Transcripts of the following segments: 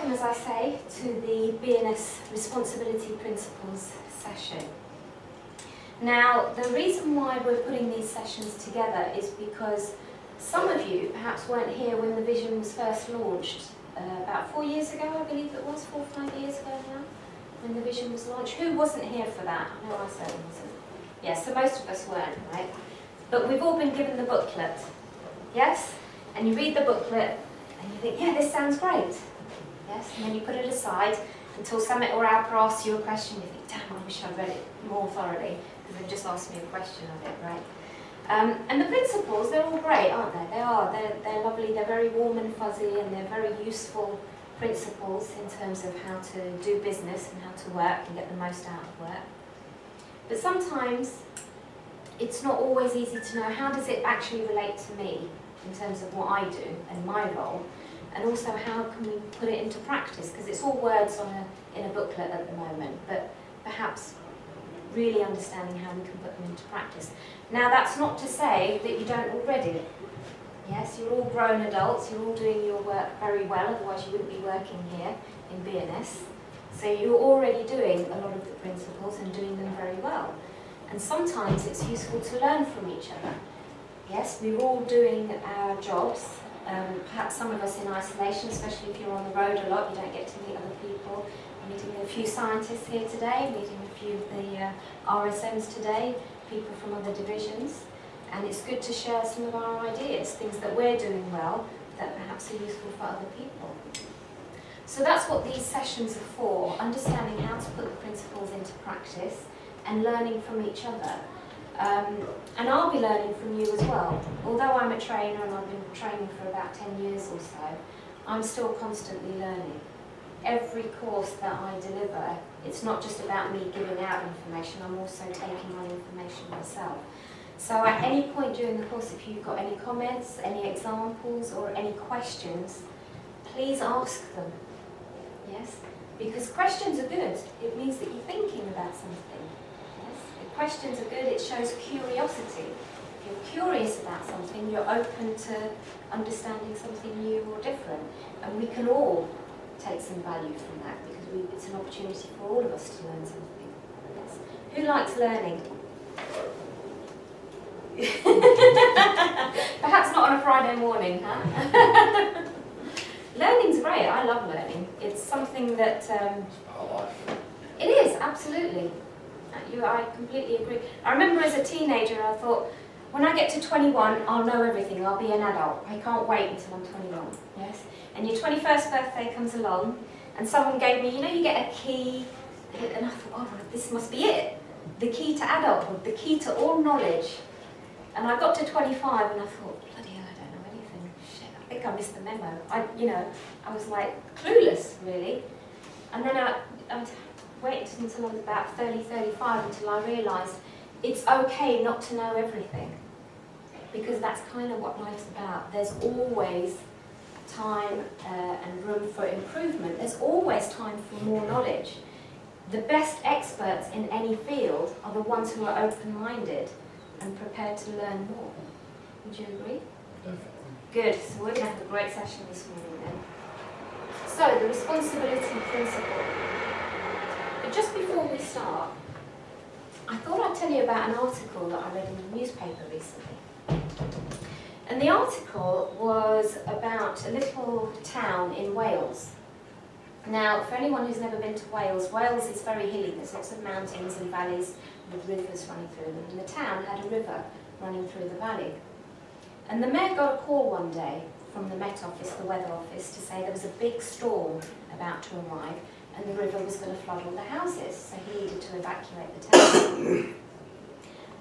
welcome, as I say, to the BNS Responsibility Principles session. Now, the reason why we're putting these sessions together is because some of you perhaps weren't here when the vision was first launched, about 4 years ago, I believe it was, 4 or 5 years ago now, when the vision was launched. Who wasn't here for that? I know I certainly wasn't. Yes, so most of us weren't, right? But we've all been given the booklet, yes? And you read the booklet and you think, yeah, this sounds great. Yes, and then you put it aside until Summit or Alpha asks you a question. You think, damn, I wish I'd read it more thoroughly because they've just asked me a question of it, right? And the principles, they're all great, aren't they? They are. They're lovely. They're very warm and fuzzy, and they're very useful principles in terms of how to do business and how to work and get the most out of work. But sometimes it's not always easy to know how does it actually relate to me in terms of what I do and my role. And also, how can we put it into practice? Because it's all words in a booklet at the moment, but perhaps really understanding how we can put them into practice. Now, that's not to say that you don't already. Yes, you're all grown adults, you're all doing your work very well, otherwise you wouldn't be working here in BNS. So you're already doing a lot of the principles and doing them very well. And sometimes it's useful to learn from each other. Yes, we're all doing our jobs. Perhaps some of us in isolation, especially if you're on the road a lot, you don't get to meet other people. I'm meeting a few scientists here today, meeting a few of the RSMs today, people from other divisions. And it's good to share some of our ideas, things that we're doing well that perhaps are useful for other people. So that's what these sessions are for, understanding how to put the principles into practice and learning from each other. And I'll be learning from you as well. Although I'm a trainer and I've been training for about 10 years or so, I'm still constantly learning. Every course that I deliver, it's not just about me giving out information, I'm also taking on information myself. So at any point during the course, if you've got any comments, any examples or any questions, please ask them. Yes? Because questions are good. It means that you're thinking about something. Questions are good, it shows curiosity. If you're curious about something, you're open to understanding something new or different. And we can all take some value from that because it's an opportunity for all of us to learn something. Yes. Who likes learning? Perhaps not on a Friday morning, huh? Learning's great, I love learning. It's something that... it is, absolutely. I completely agree. I remember as a teenager I thought, when I get to 21, I'll know everything, I'll be an adult. I can't wait until I'm 21. Yes? And your 21st birthday comes along, and someone gave me, you know, you get a key, and I thought, oh, this must be it. The key to adulthood, the key to all knowledge. And I got to 25 and I thought, bloody hell, I don't know anything. Shit, I think I missed the memo. I was like clueless, really. And then I waited until I was about 30, 35 until I realised it's okay not to know everything, because that's kind of what life's about. There's always time and room for improvement. There's always time for more knowledge. The best experts in any field are the ones who are open-minded and prepared to learn more. Would you agree? Definitely. Good. So we're going to have a great session this morning then. So, the responsibility principle. But just before we start, I thought I'd tell you about an article that I read in the newspaper recently. And the article was about a little town in Wales. Now, for anyone who's never been to Wales, Wales is very hilly. There's lots of mountains and valleys with rivers running through them. And the town had a river running through the valley. And the mayor got a call one day from the Met Office, the weather office, to say there was a big storm about to arrive and the river was going to flood all the houses, so he needed to evacuate the town.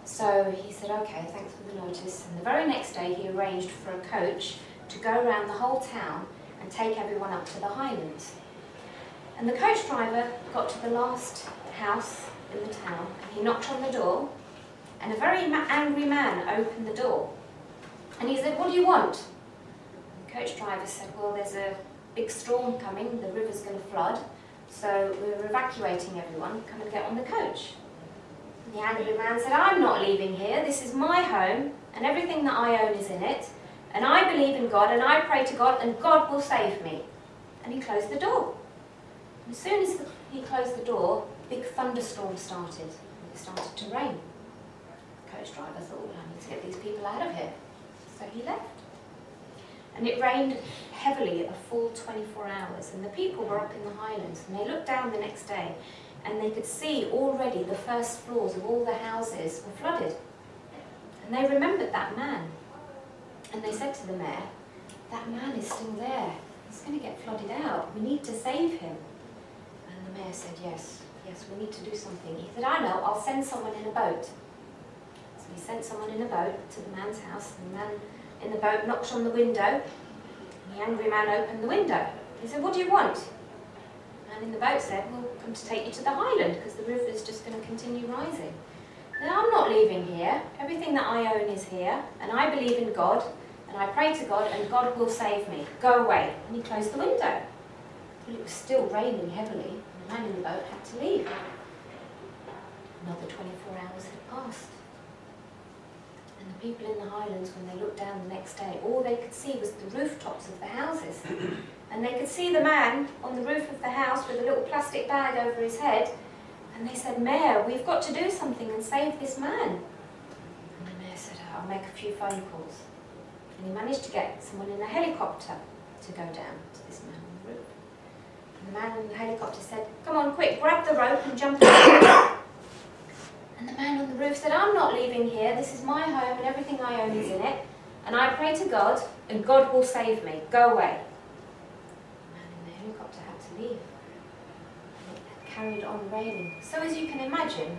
So he said, okay, thanks for the notice. And the very next day he arranged for a coach to go around the whole town and take everyone up to the Highlands. And the coach driver got to the last house in the town and he knocked on the door, and a very angry man opened the door. And he said, what do you want? The coach driver said, well, there's a big storm coming, the river's going to flood, so we're evacuating everyone, come and get on the coach. And the angry man said, I'm not leaving here, this is my home, and everything that I own is in it, and I believe in God, and I pray to God, and God will save me. and he closed the door. And as soon as he closed the door, a big thunderstorm started. It started to rain. The coach driver thought, well, I need to get these people out of here. So he left. And it rained heavily a full 24 hours, and the people were up in the Highlands, and they looked down the next day, and they could see already the first floors of all the houses were flooded. And they remembered that man. And they said to the mayor, that man is still there. He's going to get flooded out. We need to save him. And the mayor said, yes, we need to do something. He said, I know, I'll send someone in a boat. So he sent someone in a boat to the man's house, and the man in the boat knocked on the window, and the angry man opened the window. He said, what do you want? The man in the boat said, well, we've come to take you to the Highland, because the river is just going to continue rising. And I'm not leaving here. Everything that I own is here, and I believe in God, and I pray to God, and God will save me. Go away. And he closed the window. But it was still raining heavily, and the man in the boat had to leave. Another 24 hours had passed. And the people in the Highlands, when they looked down the next day, all they could see was the rooftops of the houses. And they could see the man on the roof of the house with a little plastic bag over his head. And they said, Mayor, we've got to do something and save this man. And the mayor said, I'll make a few phone calls. And he managed to get someone in a helicopter to go down to this man on the roof. And the man in the helicopter said, come on, quick, grab the rope and jump out. And the man on the roof said, I'm not leaving here. This is my home and everything I own is in it. And I pray to God, and God will save me. Go away. The man in the helicopter had to leave. And it carried on raining. So as you can imagine,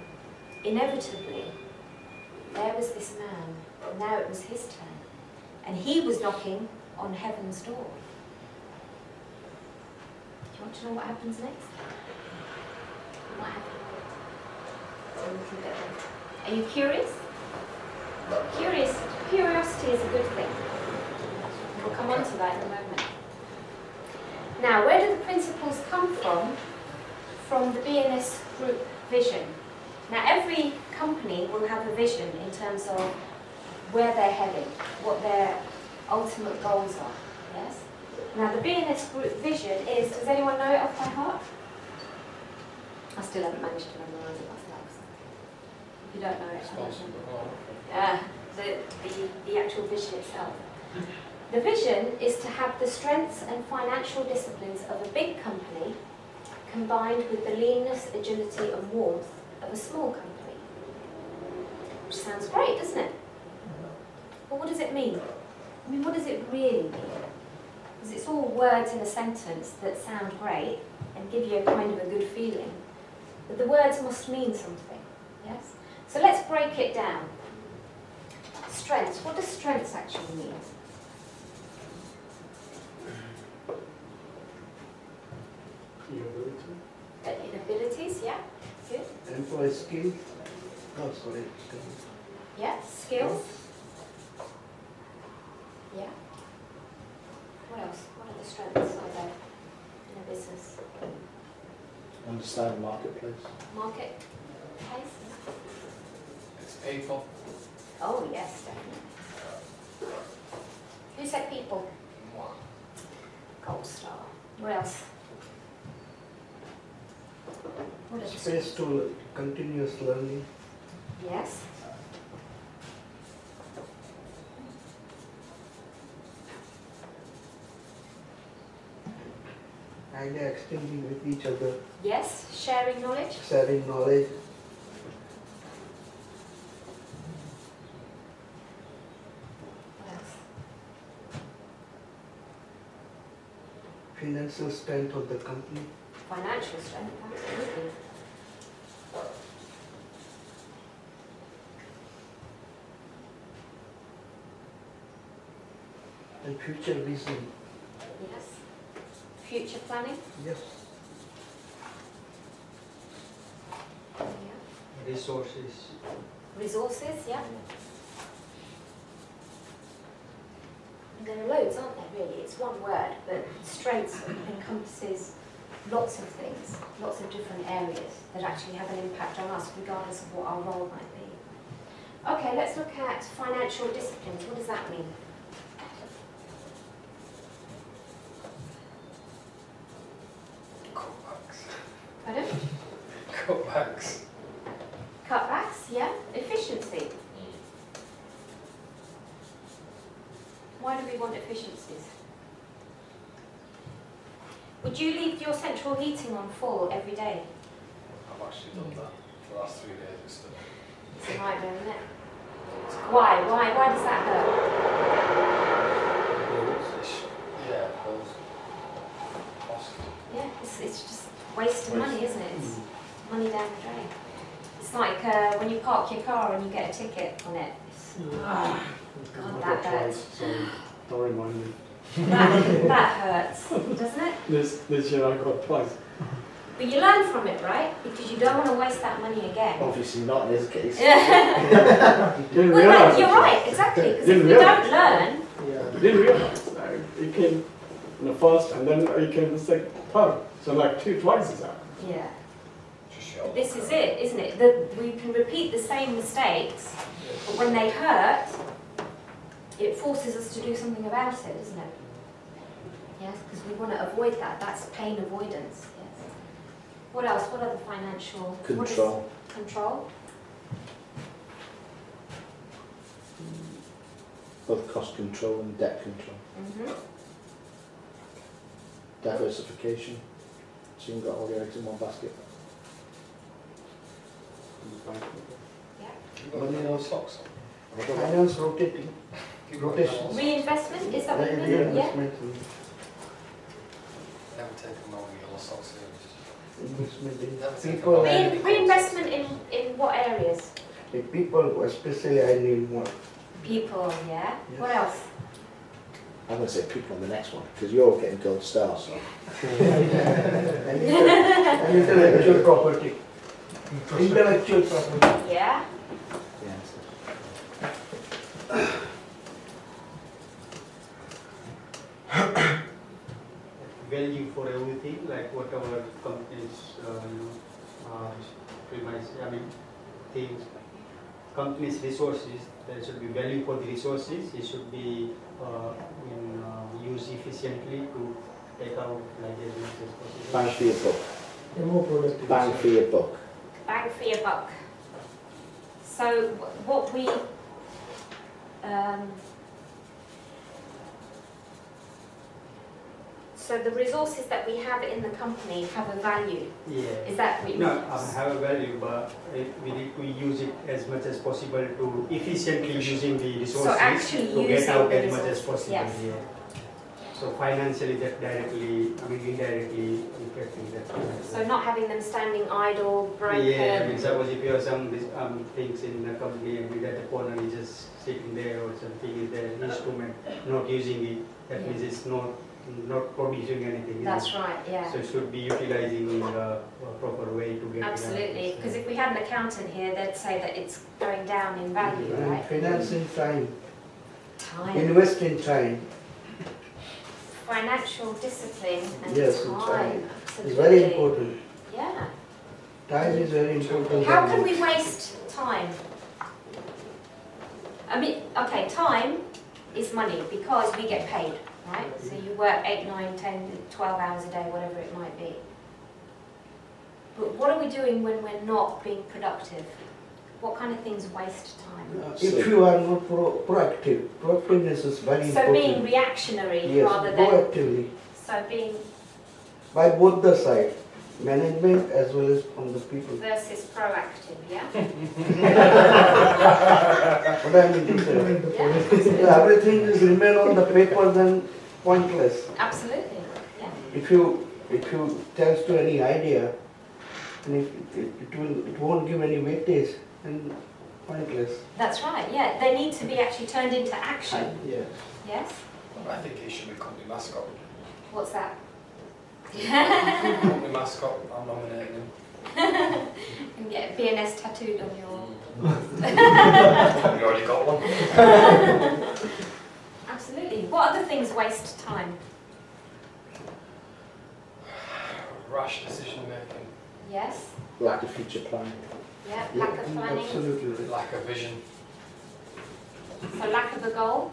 inevitably, there was this man, and now it was his turn. And he was knocking on heaven's door. Do you want to know what happens next? What happened? A little bit. Are you curious? Curiosity is a good thing. We'll come on to that in a moment. Now, where do the principles come from? From the BNS group vision. Now, every company will have a vision in terms of where they're heading, what their ultimate goals are. Yes? Now, the BNS group vision is, does anyone know it off by heart? I still haven't managed to memorise it myself. So if you don't know it, I don't know. The actual vision itself. The vision is to have the strengths and financial disciplines of a big company combined with the leanness, agility and warmth of a small company. Which sounds great, doesn't it? But what does it mean? I mean, what does it really mean? Because it's all words in a sentence that sound great and give you a kind of a good feeling. But the words must mean something, yes? So let's break it down. Strengths. What does strengths actually mean? Abilities, yeah. Good. Employ skill. Oh, sorry. Yeah, skills. Yeah. What else? What are the strengths are there in a business? Understand the marketplace. Marketplace? It's people. Oh, yes, definitely. Who said people? Gold star. What else? What is Space to continuous learning. Yes. Idea exchanging with each other. Yes, sharing knowledge. Sharing knowledge. What else? Financial strength of the company. Financial strength, absolutely. And future vision. Yes. Future planning. Yes. Yeah. Resources. Resources, yeah. There are loads, aren't there, really? It's one word, but strengths encompasses lots of things, lots of different areas that actually have an impact on us, regardless of what our role might be. Okay, let's look at financial disciplines. What does that mean? That's, yeah, efficiency. Why do we want efficiencies? Would you leave your central heating on full every day? I've actually done that for the last 3 days. It's still. It's a nightmare, isn't it? Why? Why does that hurt? Yeah, those costs. Yeah, it's just wasting money, isn't it? It's money down the drain. It's like when you park your car and you get a ticket on it. God, that hurts. Don't remind me. That hurts, doesn't it? This year I got twice. But you learn from it, right? Because you don't want to waste that money again. Obviously not in this case. Didn't Well, realise you're it. right, exactly. Because if Didn't we don't realise. learn, Yeah. Didn't realise. It came in the first and then it came the second time. So like twice as that. yeah. Just show This is it, isn't it? We can repeat the same mistakes, but when they hurt, it forces us to do something about it, isn't it? Yes, because we want to avoid that. That's pain avoidance. Yes. What else? What other financial? what is- Control. Control. Both cost control and debt control. Diversification. So you've got all your eggs in one basket. Yeah. You got any more socks on? Finance rotating. You got Rotation. those? Reinvestment. Is that what you mean? Yeah. Reinvestment. Never taken all the yellow socks in. Investment in Never taken people all and Reinvestment in what areas? the people, especially I need more. People. Yeah. Yes. What else? I'm going to say people on the next one, because you're getting gold stars. So. And intellectual property. Intellectual property. Yeah. Yeah. Value for everything, like whatever companies, premise, things, companies' resources, there should be value for the resources. It should be used efficiently to take out like as much as possible. Bang for your buck. More productive. Bang for your buck. Bang for your buck. So what we so the resources that we have in the company have a value. Yeah. Is that what you No, mean? have a value, but we need to use it as much as possible to efficiently using the resources actually to get using out the as much as resources, possible. yes. Yeah. So financially, that directly, indirectly affecting that. So not having them standing idle, broken. Yeah, suppose if you have some things in a company and that the corner is just sitting there or something is there, instrument not using it, that Yeah. means it's not producing anything. That's right, yeah. So it should be utilizing in a proper way to get Absolutely, it. because if we had an accountant here, they'd say that it's going down in value, right? Financing time. Time. Invest in time. Financial discipline and Yes, time. time. Absolutely. It's very important. Yeah. Time is very important. How can we waste time? I mean, okay, time is money because we get paid, right? So you work 8, 9, 10, 12 hours a day, whatever it might be. But what are we doing when we're not being productive? What kind of things waste time? If you are not proactive, proactiveness is very So important. being reactionary Yes, rather than... proactively. So being By both the side, management as well as from the people. versus proactive, yeah? What I mean to say. Yeah, If everything is remain on the paper, then pointless. absolutely, yeah. If you tells to any idea, and if it won't give any weightage, then pointless. That's right, yeah. They need to be actually turned into action, Yeah. yes? I think he should be company mascot. What's that? Company mascot, I'm nominating him. And get BNS tattooed on your... You already got one. Absolutely. What other things waste time? Rash decision making, Yes, Lack of future planning. yeah, lack of planning, Absolutely. lack of vision. so lack of a goal,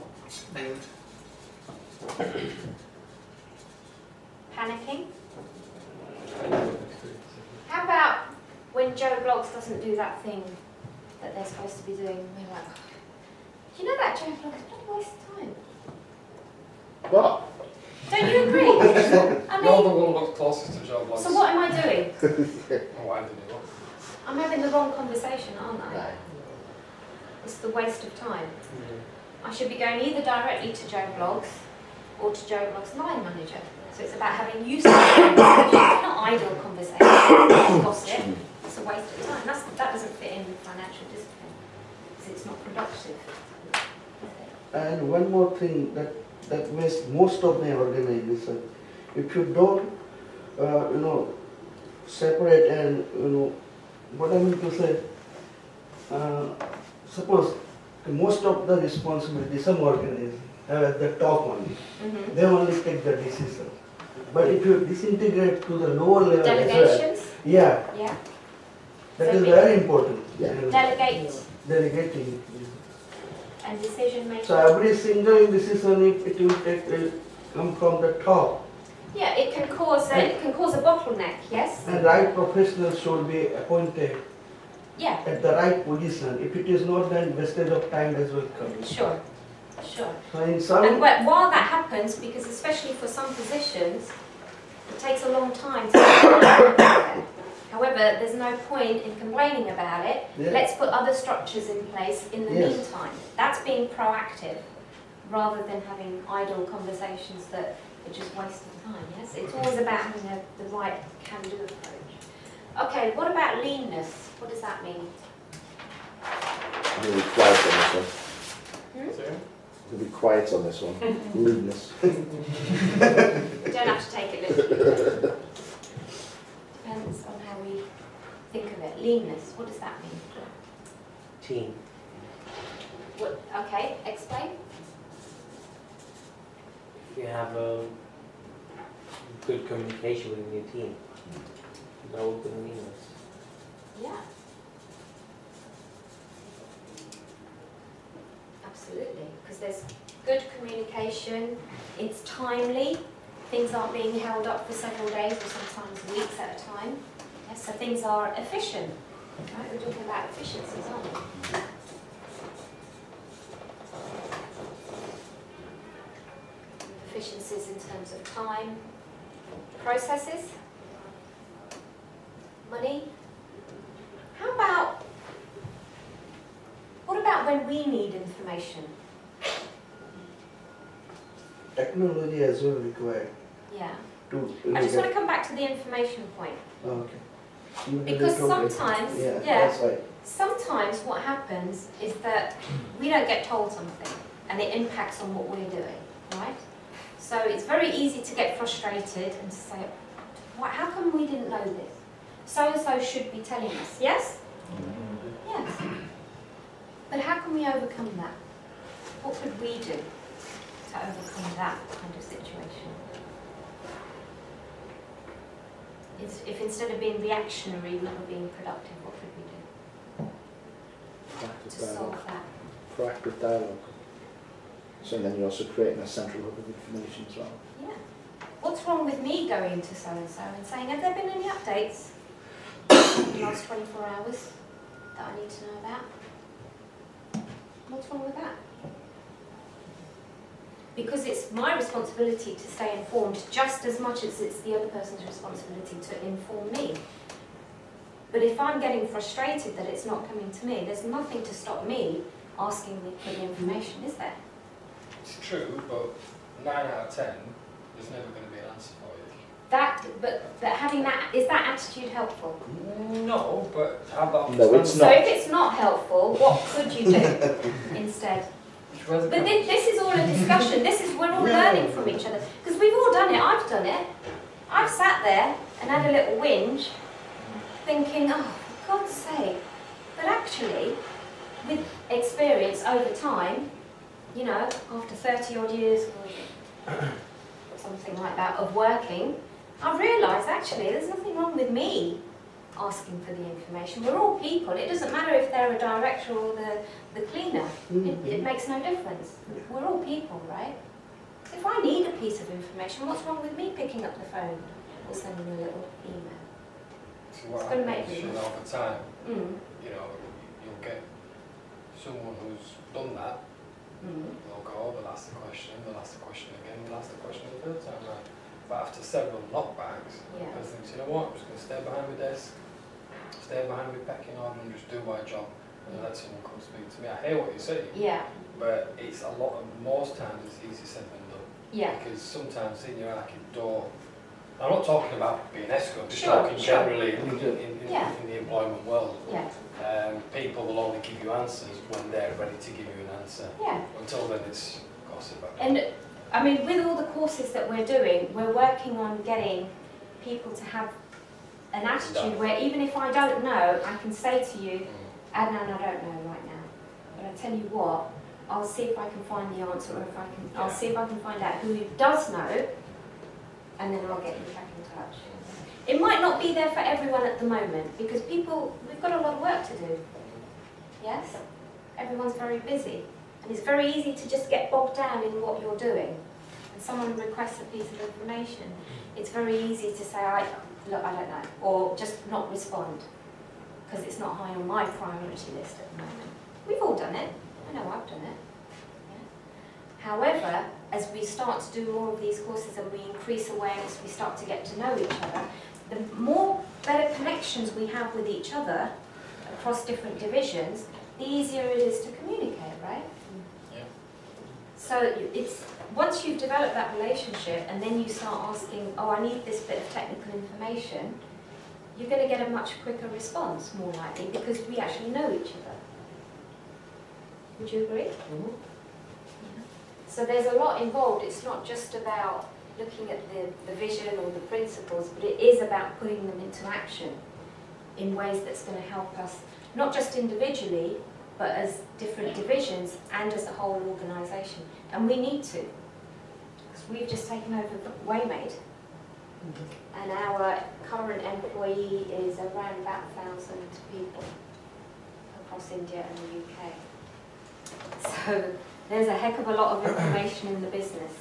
panicking. How about when Joe Bloggs doesn't do that thing that they're supposed to be doing. And we're like, oh, do you know that, Joe? It's a waste of time. What? Don't you agree? I You're the mean, one who's closest to Joe Blogs. so what am I doing? Oh, why did you look? I'm having the wrong conversation, aren't I? No. It's the waste of time. I should be going either directly to Joe Blogs or to Joe Blogs Line Manager. So it's about having useful conversations, not idle conversations, gossip. It's a waste of time. That doesn't fit in with financial discipline because it's not productive. And one more thing that wastes most of my organization. If you don't, separate and, what I mean to say, suppose most of the responsibility, some organizations have at the top only. Mm-hmm. They only take the decision. But if you disintegrate to the lower level as well, Delegations? yeah, Yeah. that So is be- very important. Yeah. Delegate Delegating. and decision making. So every single decision, if it will come from the top. Yeah, it can cause a bottleneck, yes? And right professionals should be appointed Yeah, at the right position. If it is not, then wastage of time as well comes. sure, sure. So in And some, while that happens, because especially for some positions, it takes a long time to However, there's no point in complaining about it. Yeah. Let's put other structures in place in the Yes. meantime. That's being proactive rather than having idle conversations that are just wasting time, yes? It's always about having the right can-do approach. Okay, what about leanness? What does that mean? You'll be quiet on this one. Sorry? You'll be quiet on this one. Rudeness. You don't have to take it literally. Depends on how we think of it. Leanness, what does that mean? Team. What, okay, explain. You have a good communication within your team. No open leanness. Yeah. Absolutely, because there's good communication, it's timely, things aren't being held up for several days or sometimes weeks at a time. Yes, so things are efficient. Right? We're talking about efficiencies, aren't we? Efficiencies in terms of time, processes, money. What about when we need information? technology as well required Yeah. to. I just want to come back to the information point. Okay. Because sometimes, Yeah, yeah, that's right. sometimes what happens is that we don't get told something and it impacts on what we're doing, right? So it's very easy to get frustrated and to say, how come we didn't know this? So-and-so should be telling us, yes? Yes. But how can we overcome that? What could we do to overcome that kind of situation? If instead of being reactionary, we were being productive, what could we do Proactive to solve dialogue. that? Proactive dialogue. So then you're also creating a central hub of information as well. Yeah. What's wrong with me going to so-and-so and saying, have there been any updates in the last 24 hours that I need to know about? What's wrong with that? Because it's my responsibility to stay informed just as much as it's the other person's responsibility to inform me. But if I'm getting frustrated that it's not coming to me, there's nothing to stop me asking for the information, is there? It's true, but 9 out of 10, there's never going to be an answer for you. But having that, is that attitude helpful? No, but how about... No, it's So not. if it's not helpful, what could you do instead? But this is all a discussion. We're all learning from each other. Because we've all done it. I've done it. I've sat there and had a little whinge, thinking, oh, for God's sake. But actually, with experience over time, you know, after 30 odd years or something like that of working, I've realised actually there's nothing wrong with me asking for the information. We're all people. It doesn't matter if they're a director or the cleaner. It makes no difference. We're all people, right? So if I need a piece of information, what's wrong with me picking up the phone or sending a little email? So what It's gonna make happens, me- over time, Mm. you know, you'll get They'll go, they'll ask the question again, they'll ask the question a third time round. But after several knockbacks, Yeah. I think, you know what, I'm just going to stay behind my desk, stay behind my pecking order and just do my job and let someone come speak to me. I hear what you're saying, Yeah. but it's a lot of, most times it's easier said than done. Yeah. Because sometimes in your arcade door, I'm not talking about BNS, I'm just Sure, talking sure. generally in Yeah. the employment world. Yeah. People will only give you answers when they're ready to give you an answer. Yeah. Until then, it's gossip. And I mean, with all the courses that we're doing, we're working on getting people to have an attitude where even if I don't know, I can say to you, Adnan, I don't know right now. But I tell you what, I'll see if I can find the answer, or if I can, I'll see if I can find out who does know, and then I'll get you back in touch. It might not be there for everyone at the moment, because people, we've got a lot of work to do. Yes? Everyone's very busy. And it's very easy to just get bogged down in what you're doing. And someone requests a piece of information, it's very easy to say, look, I don't know, or just not respond, because it's not high on my priority list at the moment. We've all done it. I know I've done it. Yeah. However, as we start to do more of these courses and we increase awareness, we start to get to know each other, the more better connections we have with each other across different divisions, the easier it is to communicate, right? Yeah. So it's once you've developed that relationship and then you start asking, oh, I need this bit of technical information, you're going to get a much quicker response, more likely, because we actually know each other. Would you agree? Mm-hmm. Yeah. So there's a lot involved. It's not just about looking at the vision or the principles, but it is about putting them into action in ways that's going to help us, not just individually, but as different divisions and as a whole organisation. And we need to, because we've just taken over Waymade, and our current employee is around about 1,000 people across India and the UK. So there's a heck of a lot of information in the business.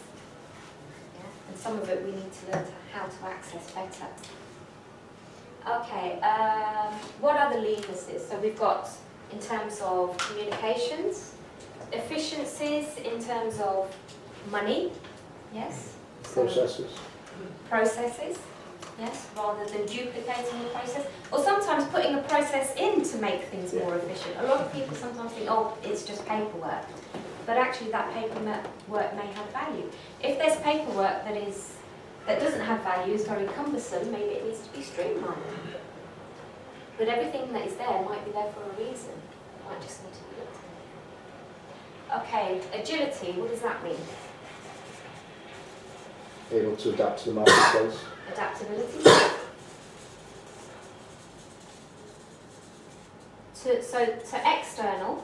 Yeah? And some of it we need to learn how to access better. Okay, what are the levers? So we've got, in terms of communications, efficiencies in terms of money, yes? Processes. Processes, yes, rather than duplicating the process. Or sometimes putting a process in to make things more efficient. A lot of people sometimes think, oh, it's just paperwork. But actually that paperwork may have value. If there's paperwork that doesn't have value, is very cumbersome, maybe it needs to be streamlined. But everything that is there might be there for a reason. It might just need to be looked at. Okay, agility, what does that mean? Able to adapt to the marketplace. Adaptability. So external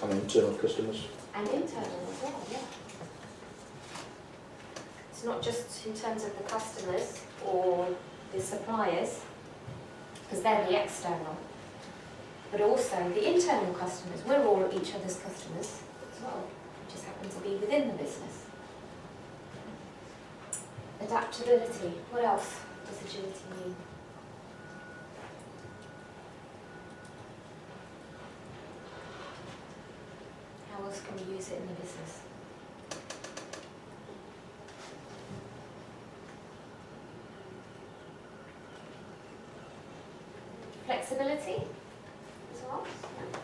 And internal customers. and internal as well, yeah. It's not just in terms of the customers or the suppliers, because they're the external, but also the internal customers. We're all each other's customers as well, we just happen to be within the business. Adaptability, what else does agility mean? How else can we use it in the business? Flexibility as well. Yeah.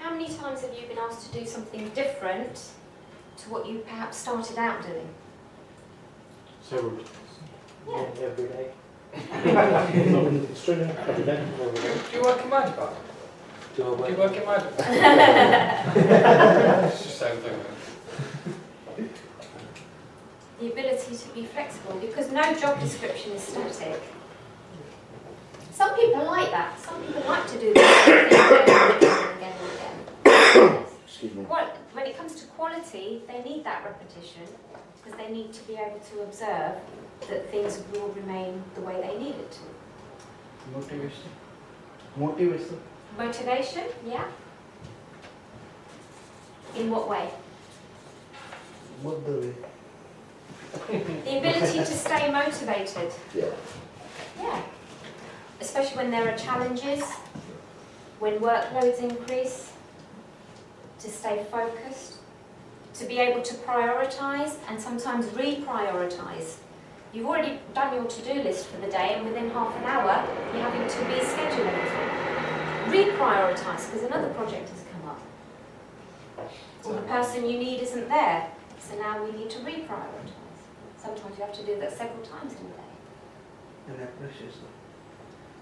How many times have you been asked to do something different to what you perhaps started out doing? Several. Yeah. Every day. It's true, yeah, every day. Every day. Do you work in Hyderabad? Do I Do work? you work in Hyderabad? It's the same thing. The ability to be flexible, because no job description is static. Some people like that. Some people like to do the same thing again and again and again and again. Excuse me. When it comes to quality, they need that repetition, because they need to be able to observe that things will remain the way they need it to. Motivation. Motivation. Motivation, yeah. In what way? Both the way. The ability to stay motivated. Yeah. Yeah. Especially when there are challenges. when workloads increase, to stay focused, to be able to prioritise and sometimes reprioritise. You've already done your to-do list for the day, and within half an hour you're having to reschedule everything. Reprioritise because another project has come up. Or the person you need isn't there, so now we need to reprioritise. Sometimes you have to do that several times in a day. And appreciation.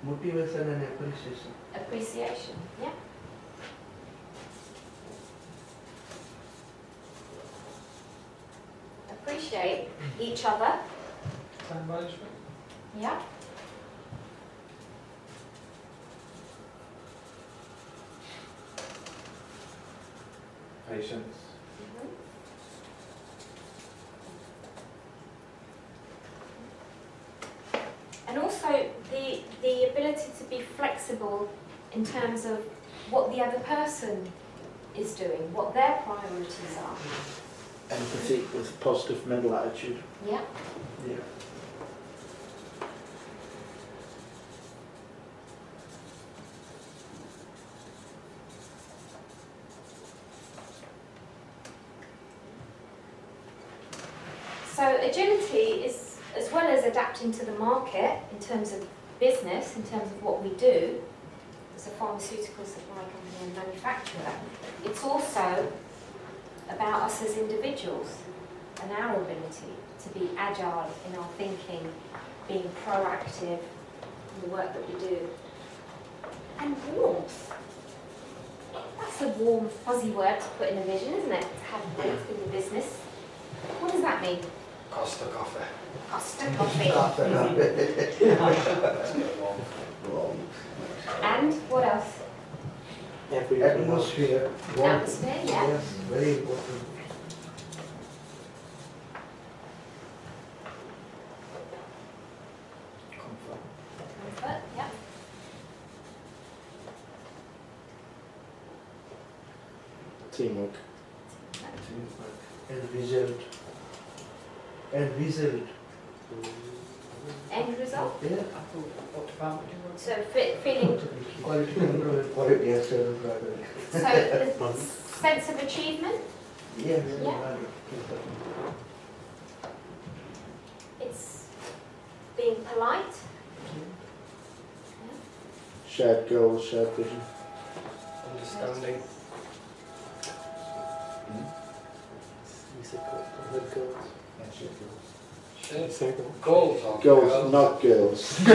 Motivation and appreciation. Appreciation, yeah. Appreciate each other, Time management. yeah. Patience. And also the ability to be flexible in terms of what the other person is doing, what their priorities are. Empathy with positive mental attitude. Yeah. Yeah. So agility is, as well as adapting to the market in terms of business, in terms of what we do as a pharmaceutical supply company and manufacturer, it's also about us as individuals and our ability to be agile in our thinking, being proactive in the work that we do. And warmth. That's a warm, fuzzy word to put in a vision, isn't it? To have warmth in the business. What does that mean? Costa coffee. Costa coffee. Wrong. And what else? Atmosphere. Warmth. Atmosphere, yeah. Yes, very important. Comfort, yeah. Teamwork. And result. And result. End result. Yeah. What department do you work So feeling, Quality control and quality assurance product. so the sense of achievement, Yes. Yeah. it's being polite. Shared goals, shared vision. Understanding. You said good girls. Shared goals or Goals, girls? not girls. I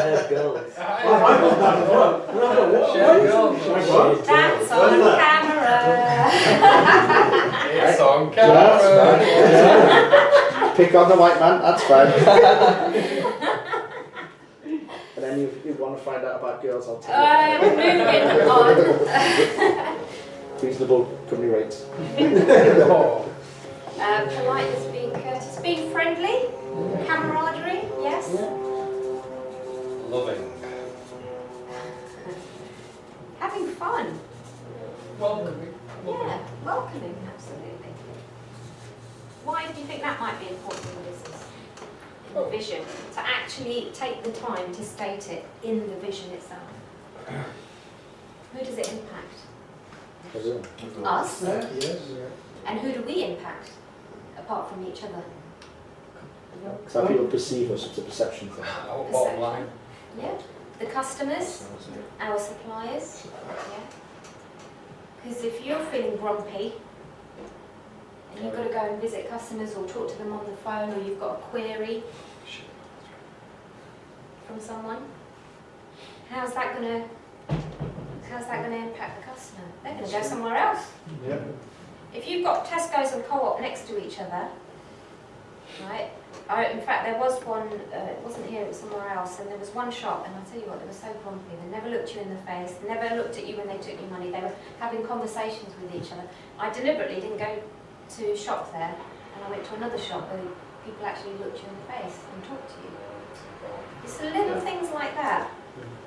heard girls. Shared goals. That's on camera. It's on camera. Pick on the white man, that's fine. And then if you want to find out about girls, I'll tell you. Moving on. Reasonable company rates. Oh. Politeness, being courteous, being friendly, camaraderie, yes. Loving. Having fun, Welcoming. yeah, welcoming, absolutely. Why do you think that might be important in business? In the vision, to actually take the time to state it in the vision itself. Who does it impact? Us. Yes. And who do we impact, apart from each other? So how people perceive us, it's a perception thing. Our bottom line. Yeah. The customers, our suppliers. Yeah. Because if you're feeling grumpy and you've got to go and visit customers or talk to them on the phone, or you've got a query from someone, how's that going to impact the customer? They're going to go somewhere else. Yeah. If you've got Tesco's and Co-op next to each other, right? In fact, there was one, it wasn't here, it was somewhere else, and there was one shop, and I'll tell you what, they were so grumpy. They never looked you in the face, they never looked at you when they took your money, they were having conversations with each other. I deliberately didn't go to shop there, and I went to another shop where people actually looked you in the face and talked to you. It's the little things like that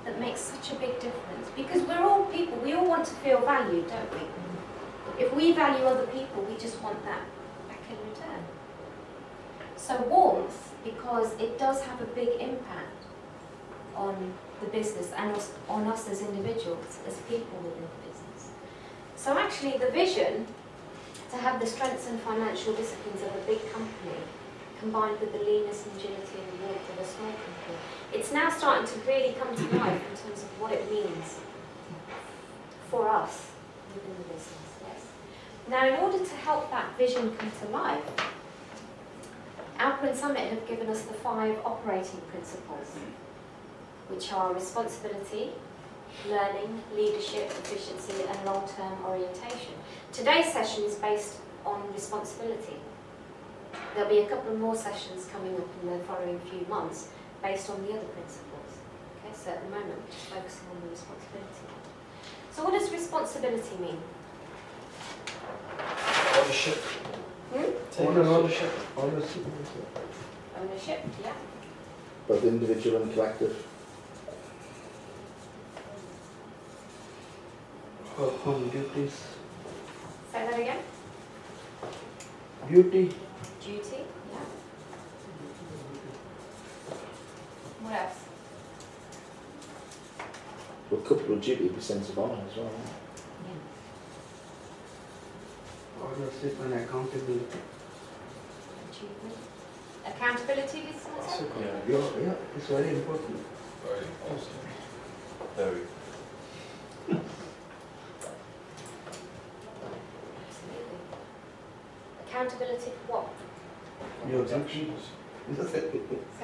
that make such a big difference, because we're all people, we all want to feel valued, don't we? If we value other people, we just want that back in return. So warmth, because it does have a big impact on the business and on us as individuals, as people within the business. So actually the vision to have the strengths and financial disciplines of a big company combined with the leanness and agility and warmth of a small company, it's now starting to really come to life in terms of what it means for us within the business. Yes. Now, in order to help that vision come to life, Alpine Summit have given us the 5 operating principles, which are responsibility, learning, leadership, efficiency, and long-term orientation. Today's session is based on responsibility. There'll be a couple of more sessions coming up in the following few months based on the other principles. Okay, so at the moment, we're just focusing on the responsibility. So what does responsibility mean? Ownership. Taking Ownership. Ownership, yeah. Both individual and collective. Home duties. Say that again. Duty. Duty, yeah. What else? Well, coupled with duty would be sense of honour as well. Ownership and accountability. Achievement. Accountability, did someone say? Yeah, it's very important. Very awesome. Very. Absolutely. Accountability for what? Your actions. Say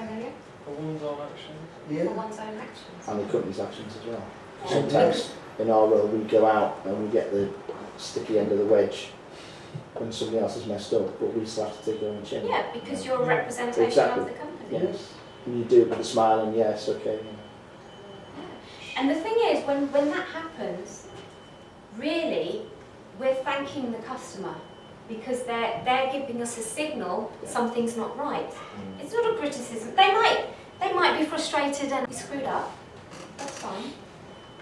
that again? For one's own actions. For Yeah. one's own actions. And the company's actions as well. Yeah. Sometimes in our role we go out and we get the sticky end of the wedge when somebody else has messed up, but we still have to take our own chin. Yeah, because you're a representation Exactly. of the company. Yes. And you do it with a smile and yes, okay. And the thing is, when that happens, really, we're thanking the customer because they're giving us a signal something's not right. It's not a criticism. They might be frustrated and be screwed up. That's fine.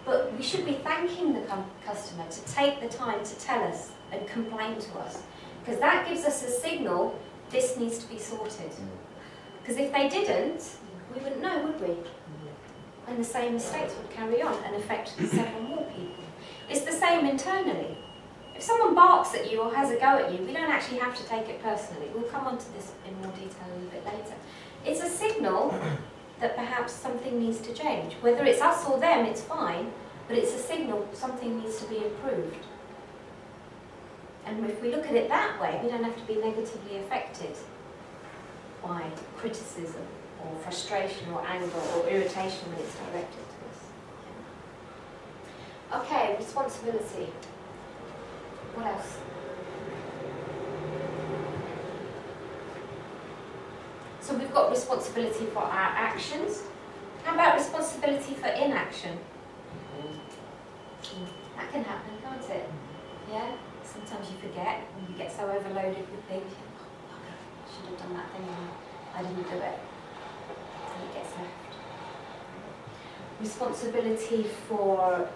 But we should be thanking the customer to take the time to tell us and complain to us, because that gives us a signal this needs to be sorted. Because if they didn't, we wouldn't know, would we? And the same mistakes would carry on and affect several more people. It's the same internally. If someone barks at you or has a go at you, we don't actually have to take it personally. We'll come on to this in more detail a little bit later. It's a signal that perhaps something needs to change. Whether it's us or them, it's fine, but it's a signal something needs to be improved. And if we look at it that way, we don't have to be negatively affected by criticism or frustration or anger or irritation when it's directed to us. Okay, responsibility. What else? So we've got responsibility for our actions. How about responsibility for inaction? That can happen, can't it? Yeah? Sometimes you forget, and you get so overloaded with things. Oh, I should have done that thing, and I didn't do it. And it gets left. Responsibility for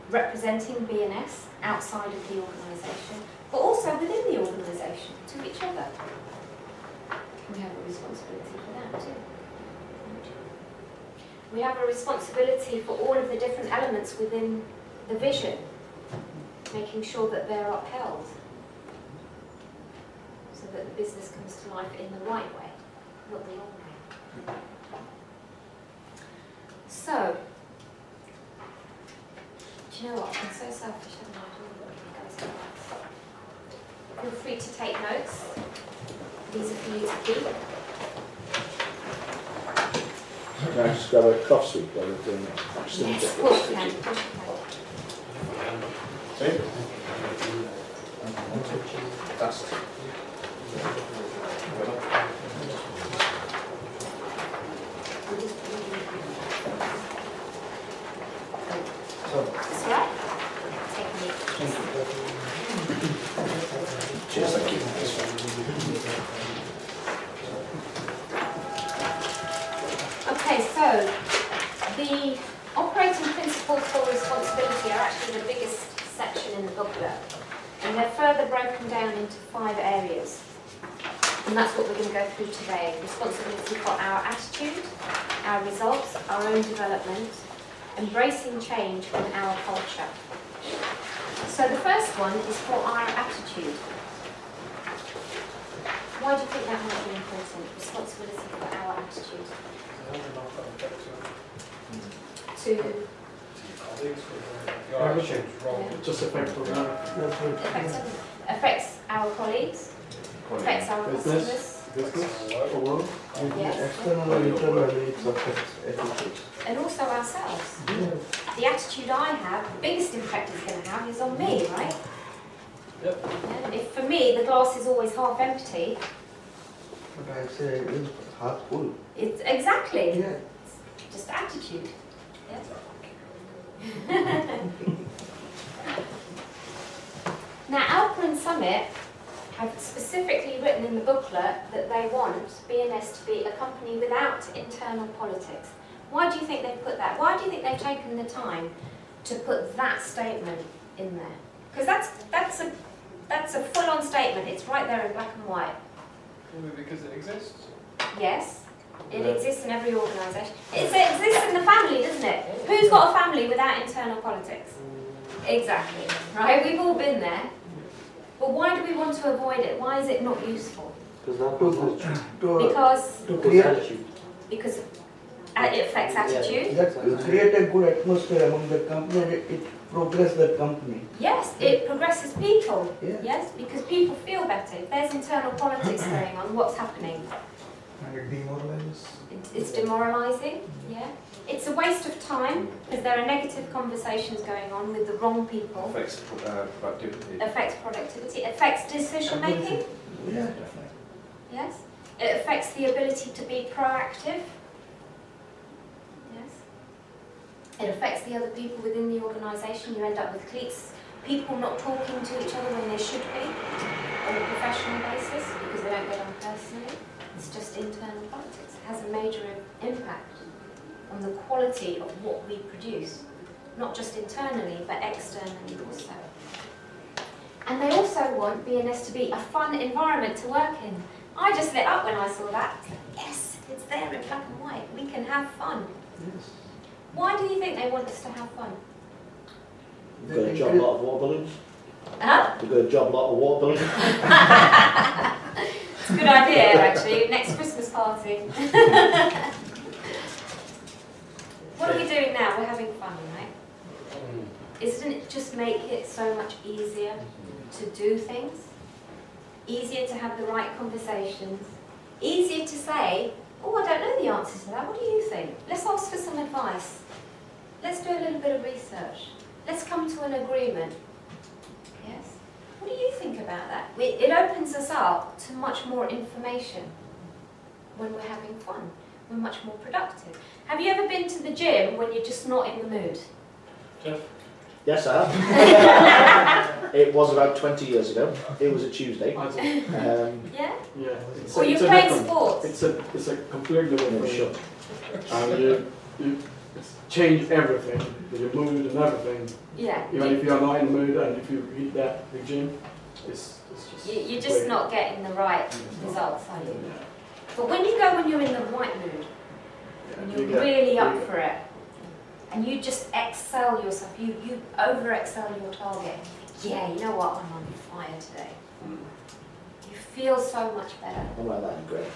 representing BNS outside of the organisation, but also within the organisation, to each other. We have a responsibility for that too. We have a responsibility for all of the different elements within the vision, making sure that they're upheld, so that the business comes to life in the right way, not the wrong way. So, do you know what? I'm so selfish, haven't I? Feel free to take notes. These are for you to keep. Can I just grab a cough sweep while we're doing it? Yes, of course you can. That's That's all right. Take a leaf. cheers, thank you. Okay, so the operating principles for responsibility are actually the biggest section in the booklet, and they're further broken down into 5 areas. And that's what we're going to go through today. Responsibility for our attitude, our results, our own development, embracing change in our culture. So the first one is for our attitude. Why do you think that might be important? Responsibility for our attitude. To your colleagues, your attitude's wrong. It just affects the affects our colleagues, affects our customers. business, or work. Yes. External and internal, it affects attitudes. And also ourselves. Yeah. The attitude I have, the biggest impact it's going to have is on me, right? Yep. Yeah, if for me the glass is always half empty, But I say it's half full. it's exactly Yeah. just attitude. Yeah. Now Alpha and Summit have specifically written in the booklet that they want BNS to be a company without internal politics. Why do you think they've put that? Why do you think they've taken the time to put that statement in there? Because that's a full-on statement. It's right there in black and white. Maybe because it exists. Yes, it exists in every organisation. It exists in the family, doesn't it? Who's got a family without internal politics? Exactly, right? We've all been there. But why do we want to avoid it? Why is it not useful? Because To create, it affects attitude. create a good atmosphere among the company, and it progresses the company. Yes, it progresses people. Yeah. Yes, because people feel better. If there's internal politics going on, what's happening? And it demoralizes. It's demoralising. Yeah. It's a waste of time because there are negative conversations going on with the wrong people. Affects productivity. Affects productivity. Affects decision making. Yeah. Definitely. Yes. It affects the ability to be proactive. Yes. It affects the other people within the organisation. You end up with cliques, people not talking to each other when they should be on a professional basis because they don't get on personally. It's just internal politics. It has a major impact on the quality of what we produce, not just internally but externally also. And they also want BNS to be a fun environment to work in. I just lit up when I saw that. Yes, it's there in black and white. We can have fun. Yes. Why do you think they want us to have fun? We've got a job lot of water balloons. Huh? We've got a job lot of water balloons. It's a good idea, actually. Next Christmas party. What are we doing now? We're having fun, right? Isn't it just make it so much easier to do things? Easier to have the right conversations? Easier to say, oh, I don't know the answer to that. What do you think? Let's ask for some advice. Let's do a little bit of research. Let's come to an agreement. Yes? What do you think about that? It opens us up to much more information when we're having fun. We're much more productive. Have you ever been to the gym when you're just not in the mood? Jeff? Yes, I have. It was about 20 years ago. It was a Tuesday. I do. Yeah? Yeah. It's Or you're it's a playing different- sports? It's a completely different Yeah, thing. sure. And you change everything, your mood and everything. Yeah. Even if you're not in the mood and if you hit that big gym, it's just... You're just not getting the right results, are you? Yeah. But when you go when you're in the right mood, when Yeah, you're really up for it, and you just excel yourself, you over-excel your target. Yeah, you know what, I'm on fire today. You feel so much better. I'm like that in Greg's.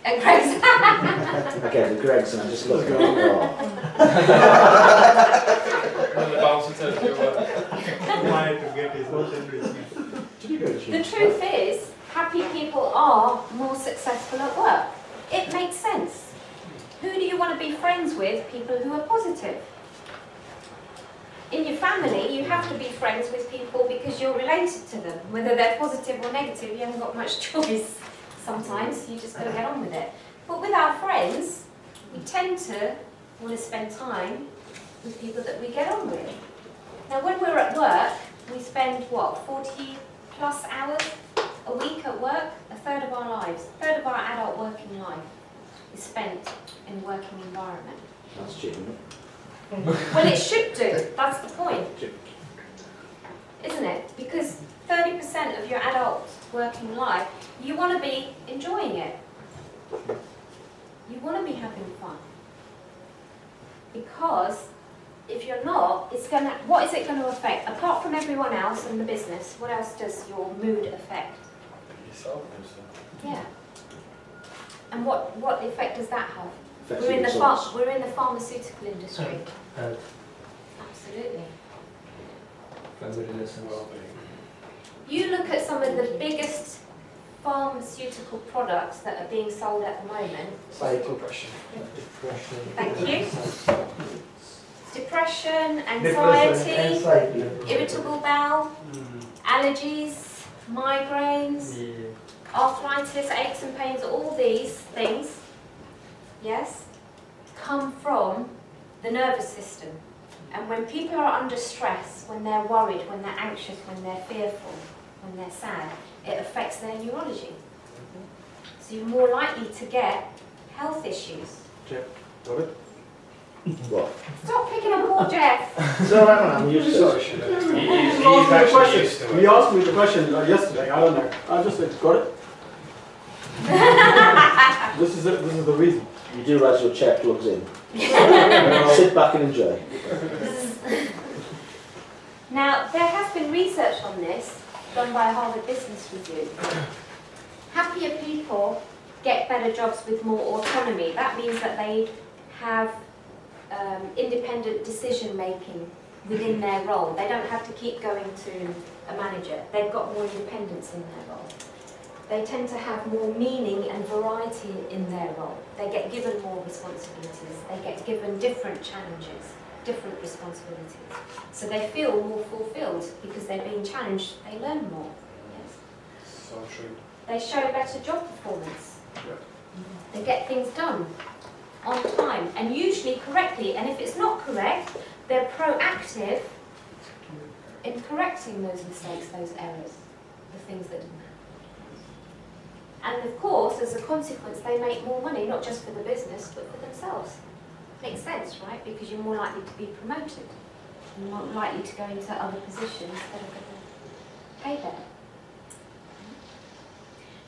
And Greg's I get the Greg's and I just look at it. Oh. When the bouncer tells you Why to get his own Did you go to The gym? truth is, happy people are more successful at work. It makes sense. Who do you want to be friends with? People who are positive. In your family, you have to be friends with people because you're related to them. Whether they're positive or negative, you haven't got much choice sometimes. You just got to get on with it. But with our friends, we tend to want to spend time with people that we get on with. Now, when we're at work, we spend, what, 40 plus hours a week at work? A third of our lives, a third of our adult working life is spent in a working environment. That's cheap, isn't it? Well, it should do. That's the point, Cheap. isn't it? Because 30% of your adult working life You want to be enjoying it. You want to be having fun. Because if you're not, what is it going to affect? Apart from everyone else and the business, what else does your mood affect? Yourself, Yeah. And what effect does that have? Affects We're in your the results. we're in the pharmaceutical industry. Absolutely. Cleanliness and well-being. You look at some of the biggest pharmaceutical products that are being sold at the moment. Depression. Thank you. Depression, Depression, anxiety, anxiety. irritable bowel, allergies, migraines, arthritis, aches and pains, all these things, yes, come from the nervous system. And when people are under stress, when they're worried, when they're anxious, when they're fearful, when they're sad, it affects their neurology. So you're more likely to get health issues. Got it? What? Stop picking on poor Jeff. So hang on, I'm used to Sorry, it. should He have. asked me the actually question. used to He it. asked me the question yesterday. I don't know. I just said, got it. This is it. This is the reason. You do realise your chair plugs in. Sit back and enjoy. Now, there has been research on this done by Harvard Business Review. Happier people get better jobs with more autonomy. That means that they have independent decision making within their role. They don't have to keep going to a manager. They've got more independence in their role. They tend to have more meaning and variety in their role. They get given more responsibilities. They get given different challenges, different responsibilities. So they feel more fulfilled because they're being challenged. They learn more. Yes. So true. They show better job performance. They get things done on time and usually correctly. And if it's not correct, they're proactive in correcting those mistakes, those errors, the things that didn't happen. And of course, as a consequence, they make more money, not just for the business, but for themselves. Makes sense, right? Because you're more likely to be promoted. You're more likely to go into other positions that are going to pay better.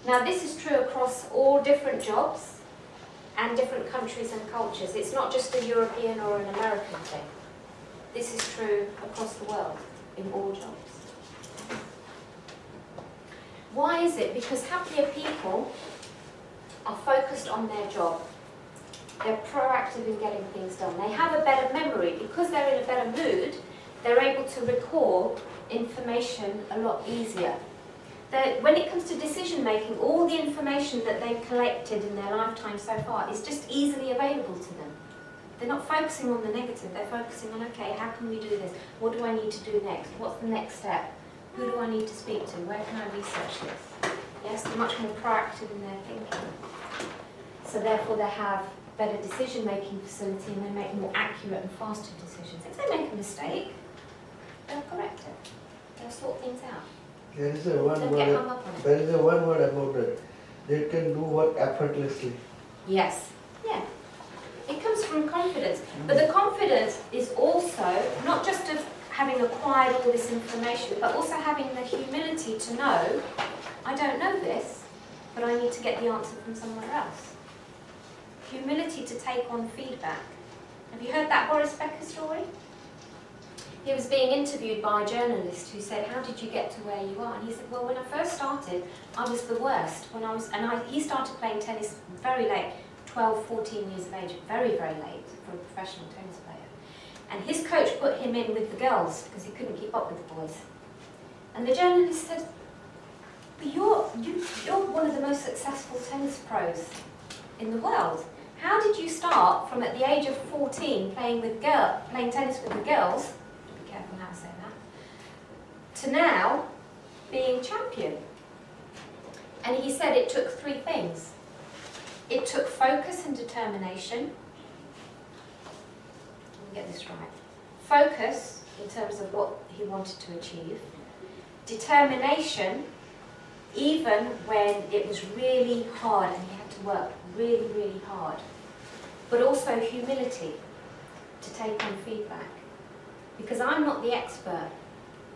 Now, this is true across all different jobs and different countries and cultures. It's not just a European or an American thing. This is true across the world, in all jobs. Why is it? Because happier people are focused on their job. They're proactive in getting things done. They have a better memory. Because they're in a better mood, they're able to recall information a lot easier. When it comes to decision making, all the information that they've collected in their lifetime so far is just easily available to them. They're not focusing on the negative, they're focusing on, okay, how can we do this? What do I need to do next? What's the next step? Who do I need to speak to? Where can I research this? Yes, they're much more proactive in their thinking. So therefore they have better decision making facility and they make more accurate and faster decisions. If they make a mistake, they'll correct it. They'll sort things out. There is a one Don't get hung word. up on it. There is a one word about it. They can do work effortlessly. Yes. Yeah. It comes from confidence. But the confidence is also not just of having acquired all this information, but also having the humility to know, I don't know this, but I need to get the answer from somewhere else. Humility to take on feedback. Have you heard that Boris Becker story? He was being interviewed by a journalist who said, how did you get to where you are? And he said, well, when I first started, I was the worst. He started playing tennis very late, 12, 14 years of age, very, very late for a professional tennis player. And his coach put him in with the girls because he couldn't keep up with the boys. And the journalist said, but you're one of the most successful tennis pros in the world. How did you start from at the age of 14 playing tennis with the girls, be careful how to say that, to now being champion? And he said it took 3 things. It took focus and determination. Let me get this right. Focus in terms of what he wanted to achieve. Determination, even when it was really hard and he had to work really, really hard. But also humility to take on feedback. Because I'm not the expert,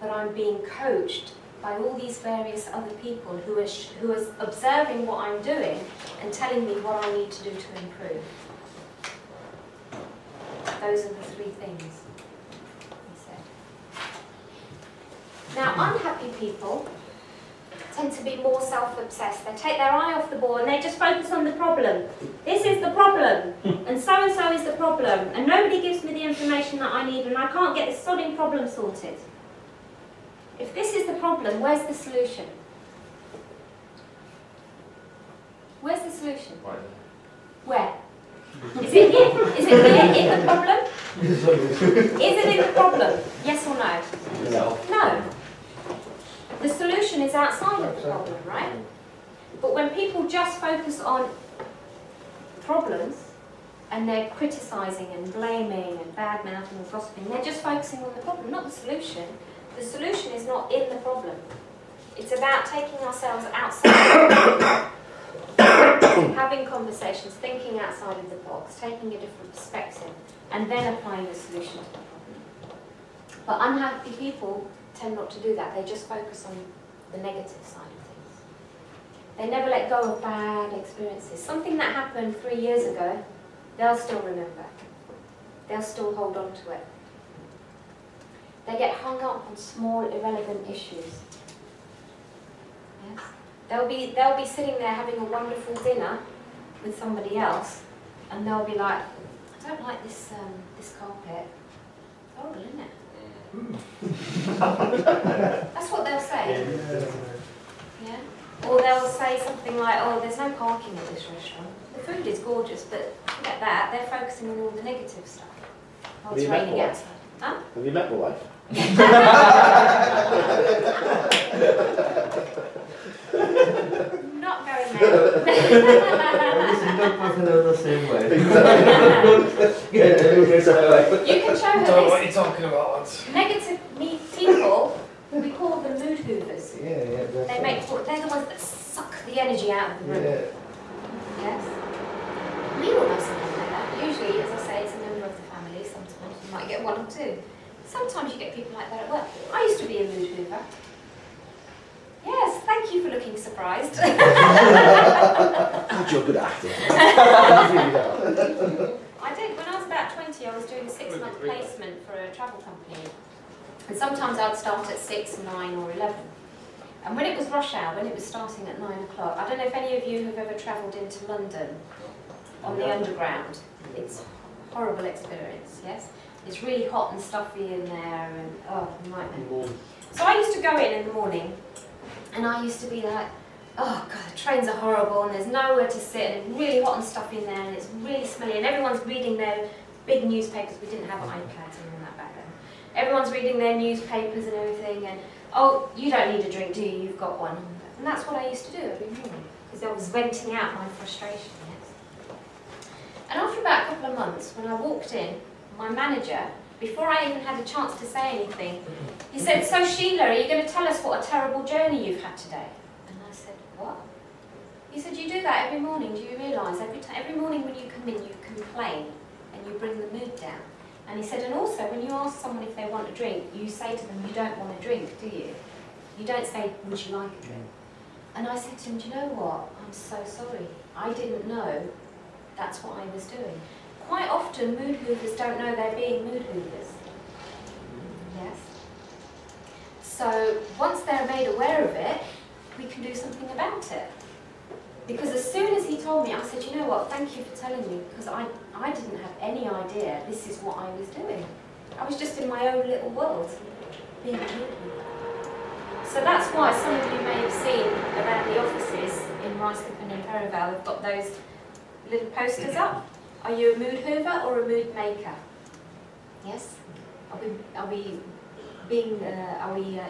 but I'm being coached by all these various other people who are observing what I'm doing and telling me what I need to do to improve. Those are the three things, he said. Now, unhappy people tend to be more self-obsessed. They take their eye off the ball and they just focus on the problem. This is the problem, and so is the problem, and nobody gives me the information that I need, and I can't get this sodding problem sorted. If this is the problem, where's the solution? Where's the solution? Where? Is it here? Is it here in the problem? Is it in the problem? Yes or no? No. No. The solution is outside of the problem, right? But when people just focus on problems and they're criticising and blaming and bad-mouthing and gossiping, they're just focusing on the problem, not the solution. The solution is not in the problem. It's about taking ourselves outside, having conversations, thinking outside of the box, taking a different perspective, and then applying the solution to the problem. But unhappy people tend not to do that. They just focus on the negative side of things. They never let go of bad experiences. Something that happened 3 years ago, they'll still remember. They'll still hold on to it. They get hung up on small, irrelevant issues. Yes? They'll be sitting there having a wonderful dinner with somebody else, and they'll be like, I don't like this carpet. It's horrible, isn't it? That's what they'll say. Yeah? Or they'll say something like, oh, there's no parking at this restaurant. The food is gorgeous, but forget that. They're focusing on all the negative stuff. Oh, it's raining outside. Huh? Have you met my wife? Not going there. Every single person is the same way. You can show I her don't know this. what you're talking about, lads. Negative people, we call them mood hoovers. Yeah, that's They're the ones that suck the energy out of the room. Yeah. Yes? We all know something like that. Usually, as I say, it's a member of the family. Sometimes you might get one or two. Sometimes you get people like that at work. I used to be a mood hoover. Yes, thank you for looking surprised. God, you're a good actor. I did. When I was about 20, I was doing a 6-month placement for a travel company. And sometimes I'd start at 6, 9 or 11. And when it was rush hour, when it was starting at 9 o'clock, I don't know if any of you have ever travelled into London on the underground. It's a horrible experience, yes? It's really hot and stuffy in there and, oh, nightmare. So I used to go in the morning and I used to be like, oh God, the trains are horrible and there's nowhere to sit and it's really hot and stuffy in there and it's really smelly and everyone's reading their big newspapers. We didn't have iPads and all that back then. Everyone's reading their newspapers and everything and, oh, you don't need a drink, do you? You've got one. And that's what I used to do every morning because I was venting out my frustration, yes. And after about a couple of months, when I walked in, my manager, before I even had a chance to say anything, he said, so Sheila, are you going to tell us what a terrible journey you've had today? And I said, what? He said, you do that every morning, do you realise? Every morning when you come in, you complain and you bring the mood down. And he said, and also when you ask someone if they want a drink, you say to them, you don't want a drink, do you? You don't say, would you like a drink? And I said to him, do you know what? I'm so sorry. I didn't know that's what I was doing. Quite often, mood hoovers don't know they're being mood hoovers. Yes? So, once they're made aware of it, we can do something about it. Because as soon as he told me, I said, you know what, thank you for telling me, because I didn't have any idea this is what I was doing. I was just in my own little world, being a mood hoover. So that's why some of you may have seen around the offices in Ruislip and in Perivale, they've got those little posters up. Are you a mood hoover or a mood maker? Yes? Are we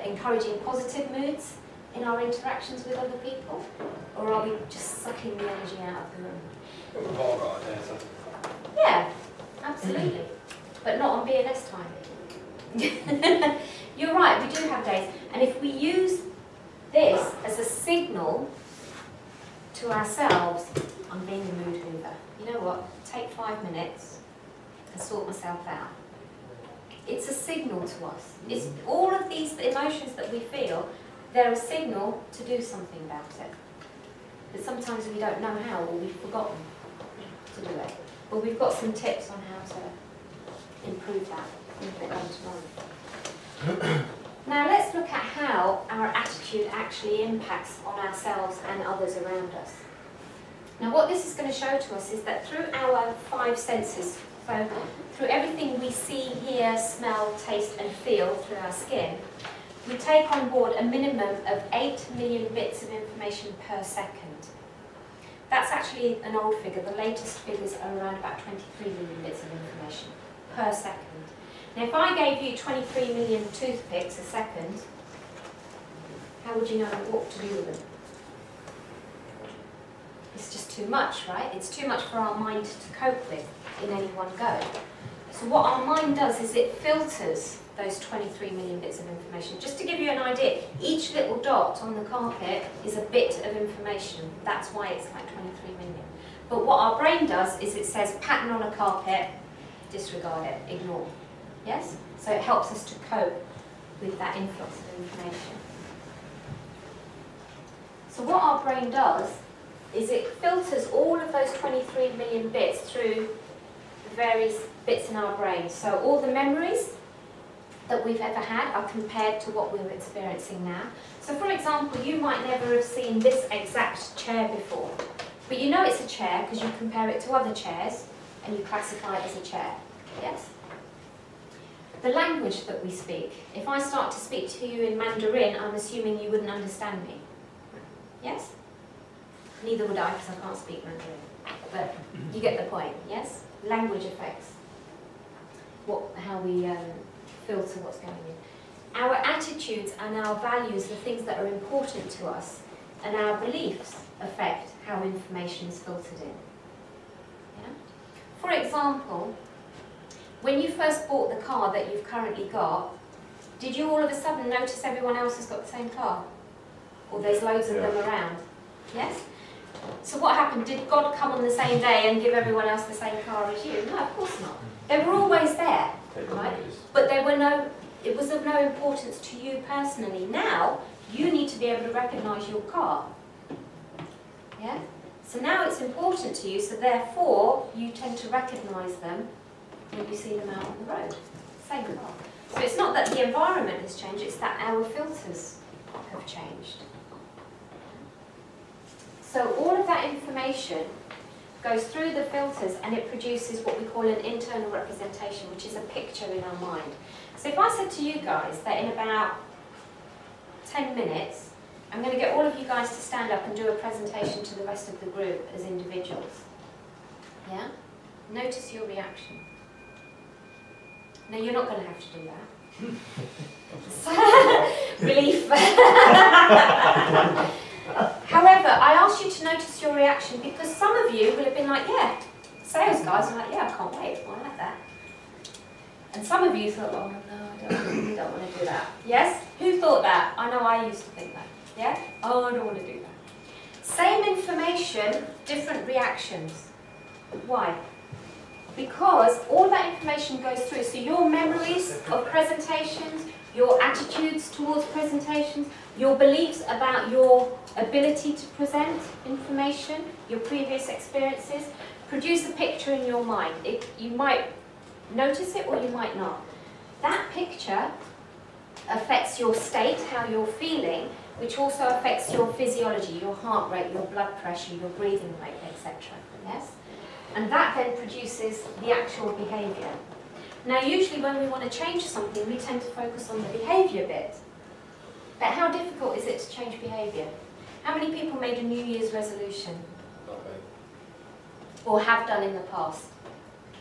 encouraging positive moods in our interactions with other people? Or are we just sucking the energy out of the room? We've all got ideas, haven't we? Yeah, absolutely. But not on BNS time. You're right, we do have days. And if we use this as a signal to ourselves, I'm being a mood hoover. You know what? Take 5 minutes and sort myself out. It's a signal to us. It's all of these emotions that we feel, they're a signal to do something about it. But sometimes we don't know how, or we've forgotten to do it. But we've got some tips on how to improve that in a bit later on. Now let's look at how our attitude actually impacts on ourselves and others around us. Now what this is going to show to us is that through our 5 senses, so through everything we see, hear, smell, taste and feel through our skin, we take on board a minimum of 8 million bits of information per second. That's actually an old figure. The latest figures are around about 23 million bits of information per second. Now if I gave you 23 million toothpicks a second, how would you know what to do with them? It's just too much, right? It's too much for our mind to cope with in any one go. So what our mind does is it filters those 23 million bits of information. Just to give you an idea, each little dot on the carpet is a bit of information. That's why it's like 23 million. But what our brain does is it says pattern on a carpet, disregard it, ignore. Yes? So it helps us to cope with that influx of information. So what our brain does is it filters all of those 23 million bits through the various bits in our brain. So all the memories that we've ever had are compared to what we're experiencing now. So for example, you might never have seen this exact chair before, but you know it's a chair because you compare it to other chairs and you classify it as a chair. Yes? The language that we speak. If I start to speak to you in Mandarin, I'm assuming you wouldn't understand me. Yes? Neither would I because I can't speak Mandarin. But you get the point, yes? Language affects how we filter what's going in. Our attitudes and our values, the things that are important to us, and our beliefs affect how information is filtered in. Yeah? For example, when you first bought the car that you've currently got, did you all of a sudden notice everyone else has got the same car? Or there's loads of them around? Yes? So what happened? Did God come on the same day and give everyone else the same car as you? No, of course not. They were always there, right? But it was of no importance to you personally. Now, you need to be able to recognise your car. Yeah? So now it's important to you, so therefore you tend to recognise them when you see them out on the road. Same car. So it's not that the environment has changed, it's that our filters have changed. So all of that information goes through the filters and it produces what we call an internal representation, which is a picture in our mind. So if I said to you guys that in about 10 minutes, I'm going to get all of you guys to stand up and do a presentation to the rest of the group as individuals. Yeah? Notice your reaction. No, you're not going to have to do that. Relief. However, I asked you to notice your reaction because some of you will have been like, yeah, sales guys are like, yeah, I can't wait, I like that. And some of you thought, oh no, I don't want to do that. Yes? Who thought that? I know I used to think that. Yeah? Oh, I don't want to do that. Same information, different reactions. Why? Because all that information goes through. So your memories of presentations, your attitudes towards presentations, your beliefs about your ability to present information, your previous experiences, produce a picture in your mind. You might notice it or you might not. That picture affects your state, how you're feeling, which also affects your physiology, your heart rate, your blood pressure, your breathing rate, etc. Yes? And that then produces the actual behaviour. Now usually when we want to change something, we tend to focus on the behaviour bit. But how difficult is it to change behaviour? How many people made a New Year's resolution? Or have done in the past?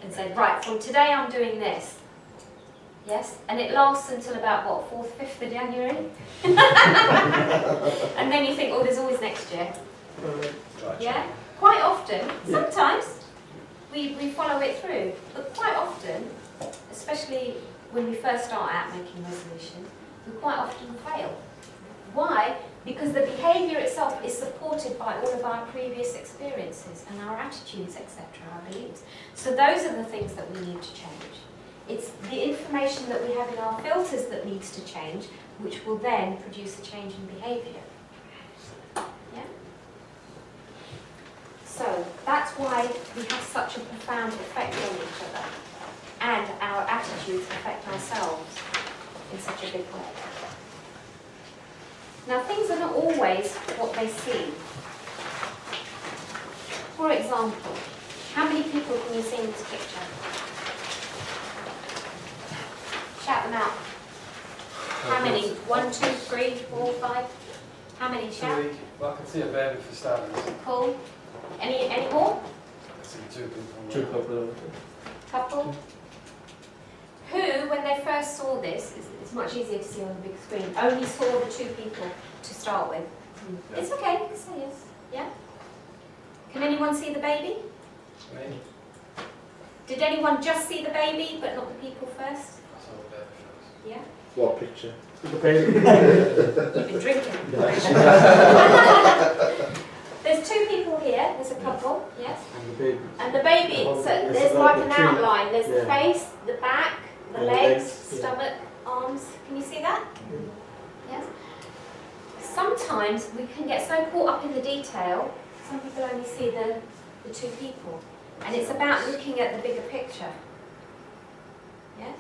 And said, right, from today I'm doing this. Yes? And it lasts until about, what, 4th, 5th of January? And then you think, oh, there's always next year. Yeah? Quite often, sometimes, we follow it through. But quite often, especially when we first start out making resolutions, we quite often fail. Why? Because the behaviour itself is supported by all of our previous experiences and our attitudes, etc., our beliefs. So those are the things that we need to change. It's the information that we have in our filters that needs to change, which will then produce a change in behaviour. Yeah? So that's why we have such a profound effect on each other, and our attitudes affect ourselves in such a big way. Now, things are not always what they seem. For example, how many people can you see in this picture? Shout them out. How many? 1, 2, 3, 4, 5? How many? Shout. 3. Well, I can see a baby for starters. Cool. Any more? I can see 2 people. Two couple. Couple? Who, when they first saw this, it's much easier to see on the big screen, only saw the 2 people to start with? Yeah. It's okay, you can say yes. Yeah? Can anyone see the baby? Me? Did anyone just see the baby but not the people first? I saw the baby first. Yeah? What picture? The baby. You've been drinking. There's 2 people here, there's a couple, yes? And the baby. And the baby, so there's like an outline. There's the face, the back, the And the legs, legs, yeah. stomach, arms. Can you see that? Yes? Sometimes we can get so caught up in the detail, some people only see the 2 people. And it's about looking at the bigger picture. Yes?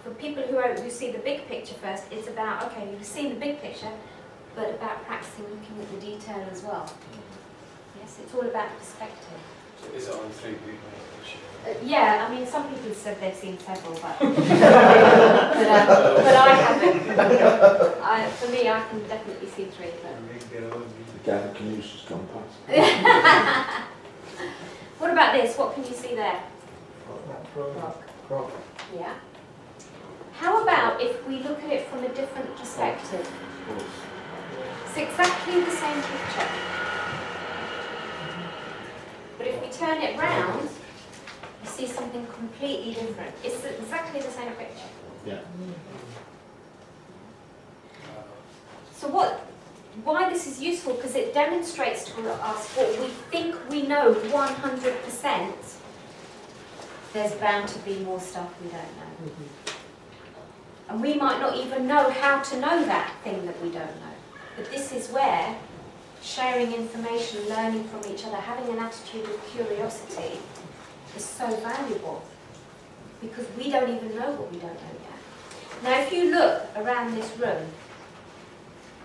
For people who see the big picture first, it's about, okay, you've seen the big picture, but about practicing looking at the detail as well. Yes, it's all about perspective. So is it only 3 people in the picture? Yeah, I mean, some people said they've seen several, but, but I haven't. For me, I can definitely see 3. The guy in the canoe's just gone past. What about this? What can you see there? Rock. Yeah. How about if we look at it from a different perspective? It's exactly the same picture. But if we turn it round, you see something completely different. It's exactly the same picture. Yeah. So why this is useful? Because it demonstrates to us what we think we know 100%. There's bound to be more stuff we don't know. And we might not even know how to know that thing that we don't know. But this is where sharing information, learning from each other, having an attitude of curiosity is so valuable. Because we don't even know what we don't know yet. Now if you look around this room,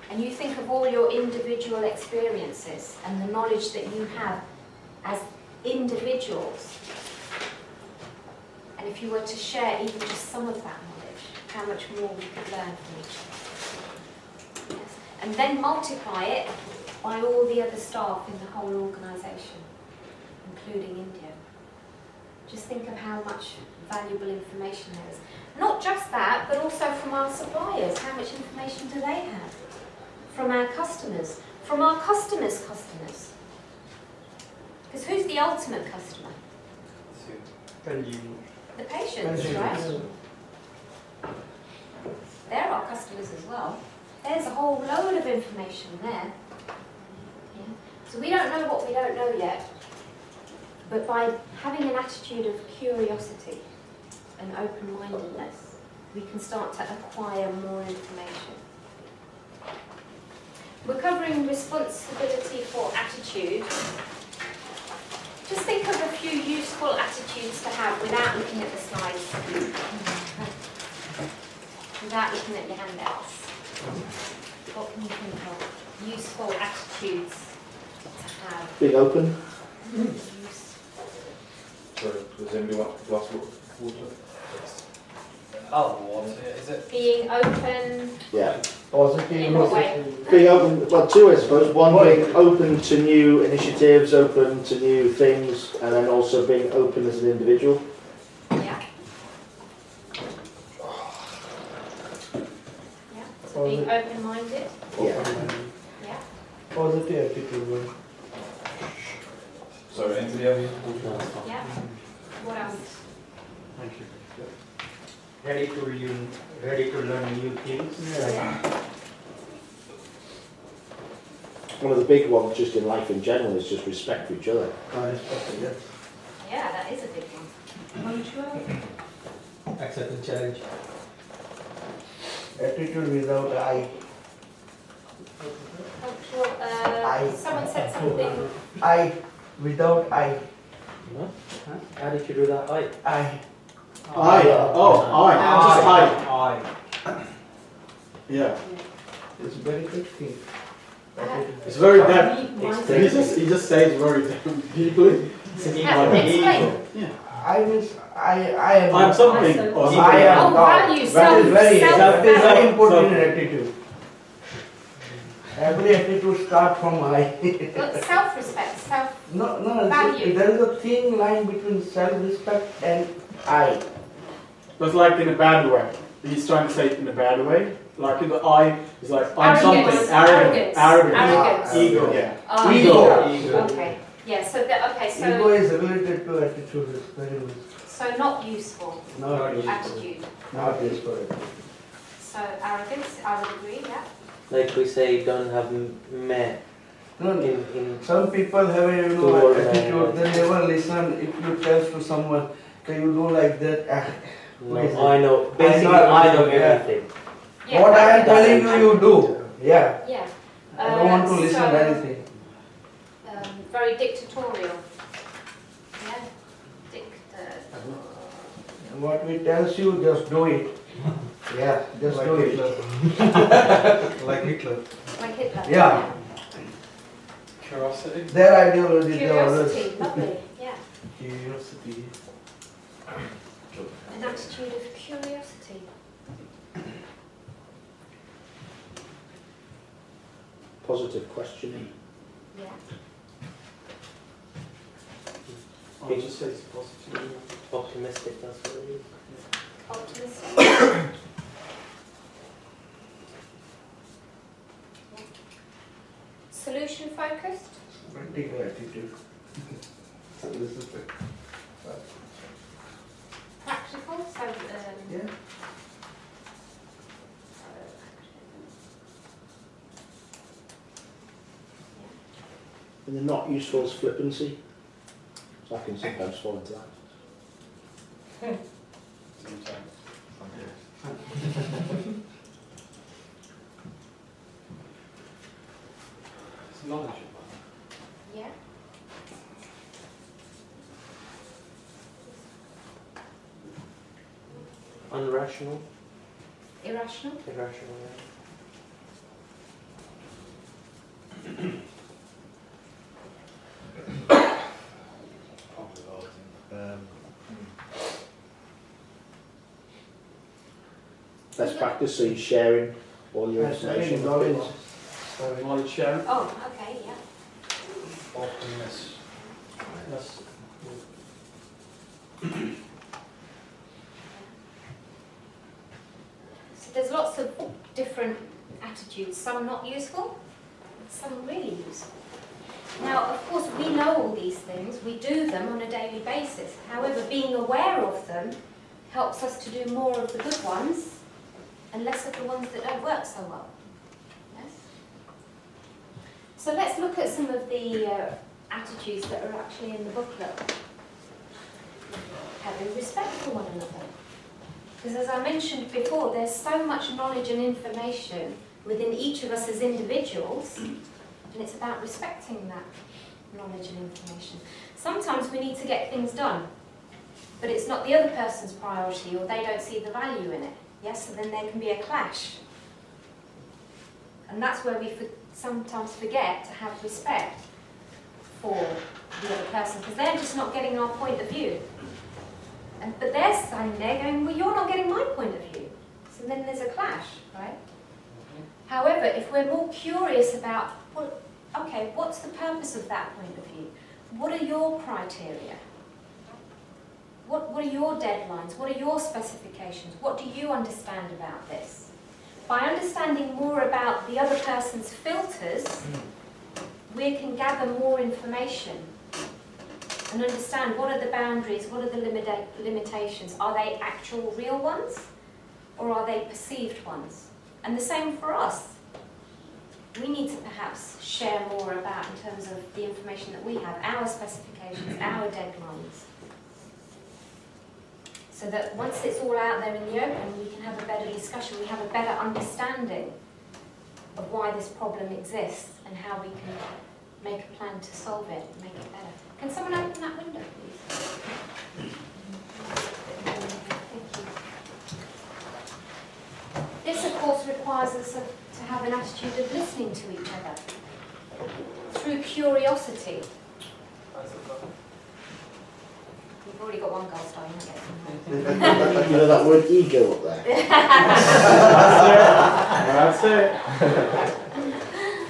and you think of all your individual experiences and the knowledge that you have as individuals, and if you were to share even just some of that knowledge, how much more we could learn from each other. Yes. And then multiply it by all the other staff in the whole organisation, including India. Just think of how much valuable information there is. Not just that, but also from our suppliers. How much information do they have? From our customers, from our customers' customers. Because who's the ultimate customer? The patients, right? They're our customers as well. There's a whole load of information there. Yeah. So we don't know what we don't know yet, but by having an attitude of curiosity and open-mindedness, we can start to acquire more information. We're covering responsibility for attitude. Just think of a few useful attitudes to have without looking at the slides. Without looking at your handouts. What can you think of? Useful attitudes to have. Being open. Sorry, does anybody want a glass of water? Water, is it? Being open. Yeah. Positive. In what way? Being open, well, 2 I suppose. One, being open to new initiatives, open to new things, and then also being open as an individual. Yeah. Yeah. So being open-minded. Yeah. Yeah. Positive attitude. Sorry, anybody else? Yeah. What else? Thank you. Ready to learn new things. Yeah. One of the big ones just in life in general is just respect for each other. Yes. Yeah, that is a big one. accept the challenge. Attitude without I. Someone said something. I without I. Huh? Attitude without I. I. Just I. Yeah. It's very good thing. It's very deep. Explain. He just says very deeply. Explain. Yeah. I means I am. I'm something. Or something. I am Oh, God. value, That is very, that is very important in Self. attitude. Every attitude starts from I. Self-respect, self. No, Value. there is a thin line between self-respect and I. But like in a bad way. He's trying to say it in a bad way. Like in the I is like I'm Arrogance. something. Arrogant. Arrogance. Ego. Yeah. Oh, Ego. Okay. Yeah. So Ego so is related to attitude. It's very much so not useful not useful. attitude. Not useful. So arrogance, I would agree. Yeah. Like we say, don't have meh No, in some people have a Toward, attitude. They never listen. If you tell to someone, can you do like that? no, What is it? I know. Basically, know I know everything, yeah. everything. Yeah, What I am arrogance. telling you, you do. Yeah. Yeah. I don't want to listen so, to anything. Very dictatorial. Yeah. Dictatorial. And what we tells you, just do it. Yeah, just Like do it. Hitler. Like Hitler. Like Hitler. Yeah. Curiosity. Their ideology, they always. Curiosity, lovely. Yeah. Curiosity. An attitude of curiosity. Positive questioning. Yeah. I'll just say it's positive. Optimistic, that's what it is. Optimistic. Solution focused. Practical attitude. So this is it. Practical. So Yeah. And they're not useful as flippancy. So I can sometimes fall into that. Sometimes. It's knowledgeable. yeah. Unrational, Irrational. irrational, yeah. Best practice, so you're sharing all your Sharing information. knowledge. Knowledge sharing. Oh, okay. Yeah. Openness. Yes. So there's lots of different attitudes. Some not useful, some really useful. Now, of course, we know all these things. We do them on a daily basis. However, being aware of them helps us to do more of the good ones and less of the ones that don't work so well. Yes? So let's look at some of the attitudes that are actually in the booklet. Having respect for one another. Because as I mentioned before, there's so much knowledge and information within each of us as individuals, and it's about respecting that knowledge and information. Sometimes we need to get things done, but it's not the other person's priority, or they don't see the value in it. Yes, so then there can be a clash. And that's where we sometimes forget to have respect for the other person, because they're just not getting our point of view. But they're standing there going, well, you're not getting my point of view. So then there's a clash, right? However, if we're more curious about, well, okay, what's the purpose of that point of view? What are your criteria? What are your deadlines? What are your specifications? What do you understand about this? By understanding more about the other person's filters, we can gather more information and understand what are the boundaries, what are the limitations. Are they actual real ones, or are they perceived ones? And the same for us. We need to perhaps share more about, in terms of the information that we have, our specifications, our deadlines. So that once it's all out there in the open, we can have a better discussion, we have a better understanding of why this problem exists and how we can make a plan to solve it and make it better. Can someone open that window, please? Thank you. This, of course, requires us to have an attitude of listening to each other through curiosity. You've already got one goal starting, haven't you? You know that word ego up there? That's it.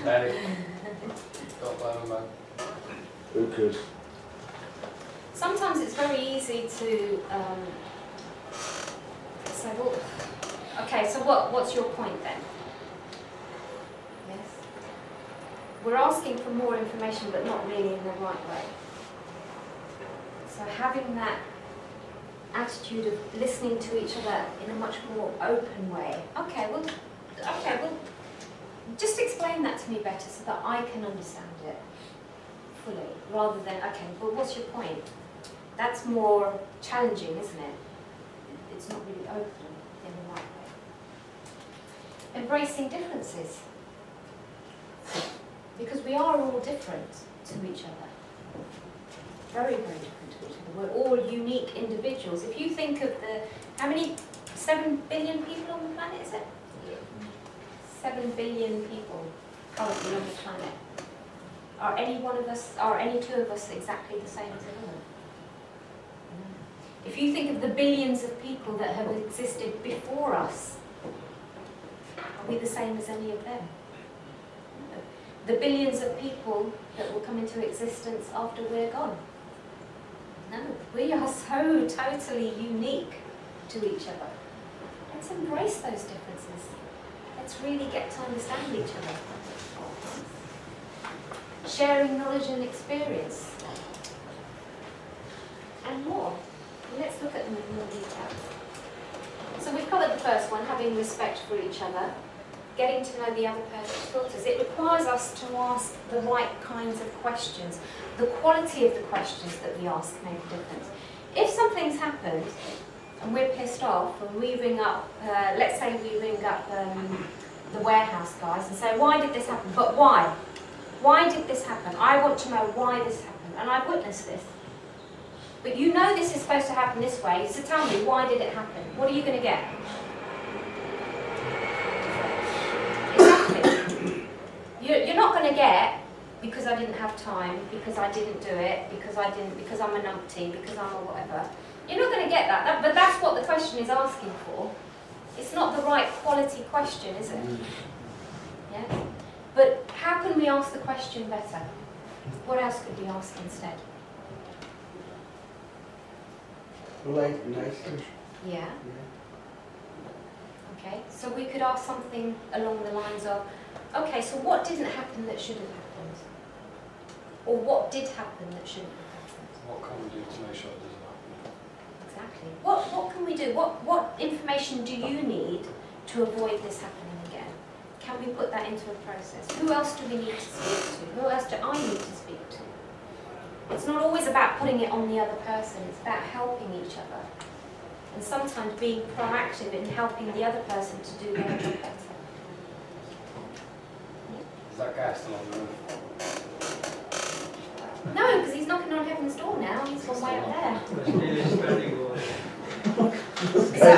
Hey, don't blame him, man. Who could? Sometimes it's very easy to say, well, okay, so what's your point then? Yes? We're asking for more information, but not really in the right way. So having that attitude of listening to each other in a much more open way. Okay, well, just explain that to me better so that I can understand it fully, rather than, okay, well, what's your point? That's more challenging, isn't it? It's not really open in the right way. Embracing differences. Because we are all different to each other. Very, very different to each other. We're all unique individuals. If you think of how many, 7 billion people on the planet, is it? 7 billion people currently on the planet. Are any one of us, are any two of us exactly the same as another? No. If you think of the billions of people that have existed before us, are we the same as any of them? No. The billions of people that will come into existence after we're gone? No. We are so totally unique to each other. Let's embrace those differences. Let's really get to understand each other. Sharing knowledge and experience. And more. Let's look at them in more detail. So we've covered the first one, having respect for each other, getting to know the other person's filters. It requires us to ask the right kinds of questions. The quality of the questions that we ask make a difference. If something's happened and we're pissed off and we ring up, let's say we ring up the warehouse guys and say, why did this happen? But why? Why did this happen? I want to know why this happened, and I've witnessed this. But you know this is supposed to happen this way, so tell me, why did it happen? What are you going to get? Exactly. You're not going to get, because I didn't have time, because I didn't do it, because I'm a numpty, because I'm a whatever. You're not going to get that, but that's what the question is asking for. It's not the right quality question, is it? Yes? But how can we ask the question better? What else could we ask instead? Nice. Yeah. Okay, so we could ask something along the lines of, okay, so what didn't happen that should have happened? Or what did happen that shouldn't have happened? What can we do to make sure it doesn't happen? Exactly. What can we do? What information do you need to avoid this happening again? Can we put that into a process? Who else do we need to speak to? Who else do I need to speak to? It's not always about putting it on the other person, it's about helping each other. And sometimes being proactive in helping the other person to do their job better. Is that guy still on the roof? No, because he's knocking on heaven's door now, he's gone way up there. So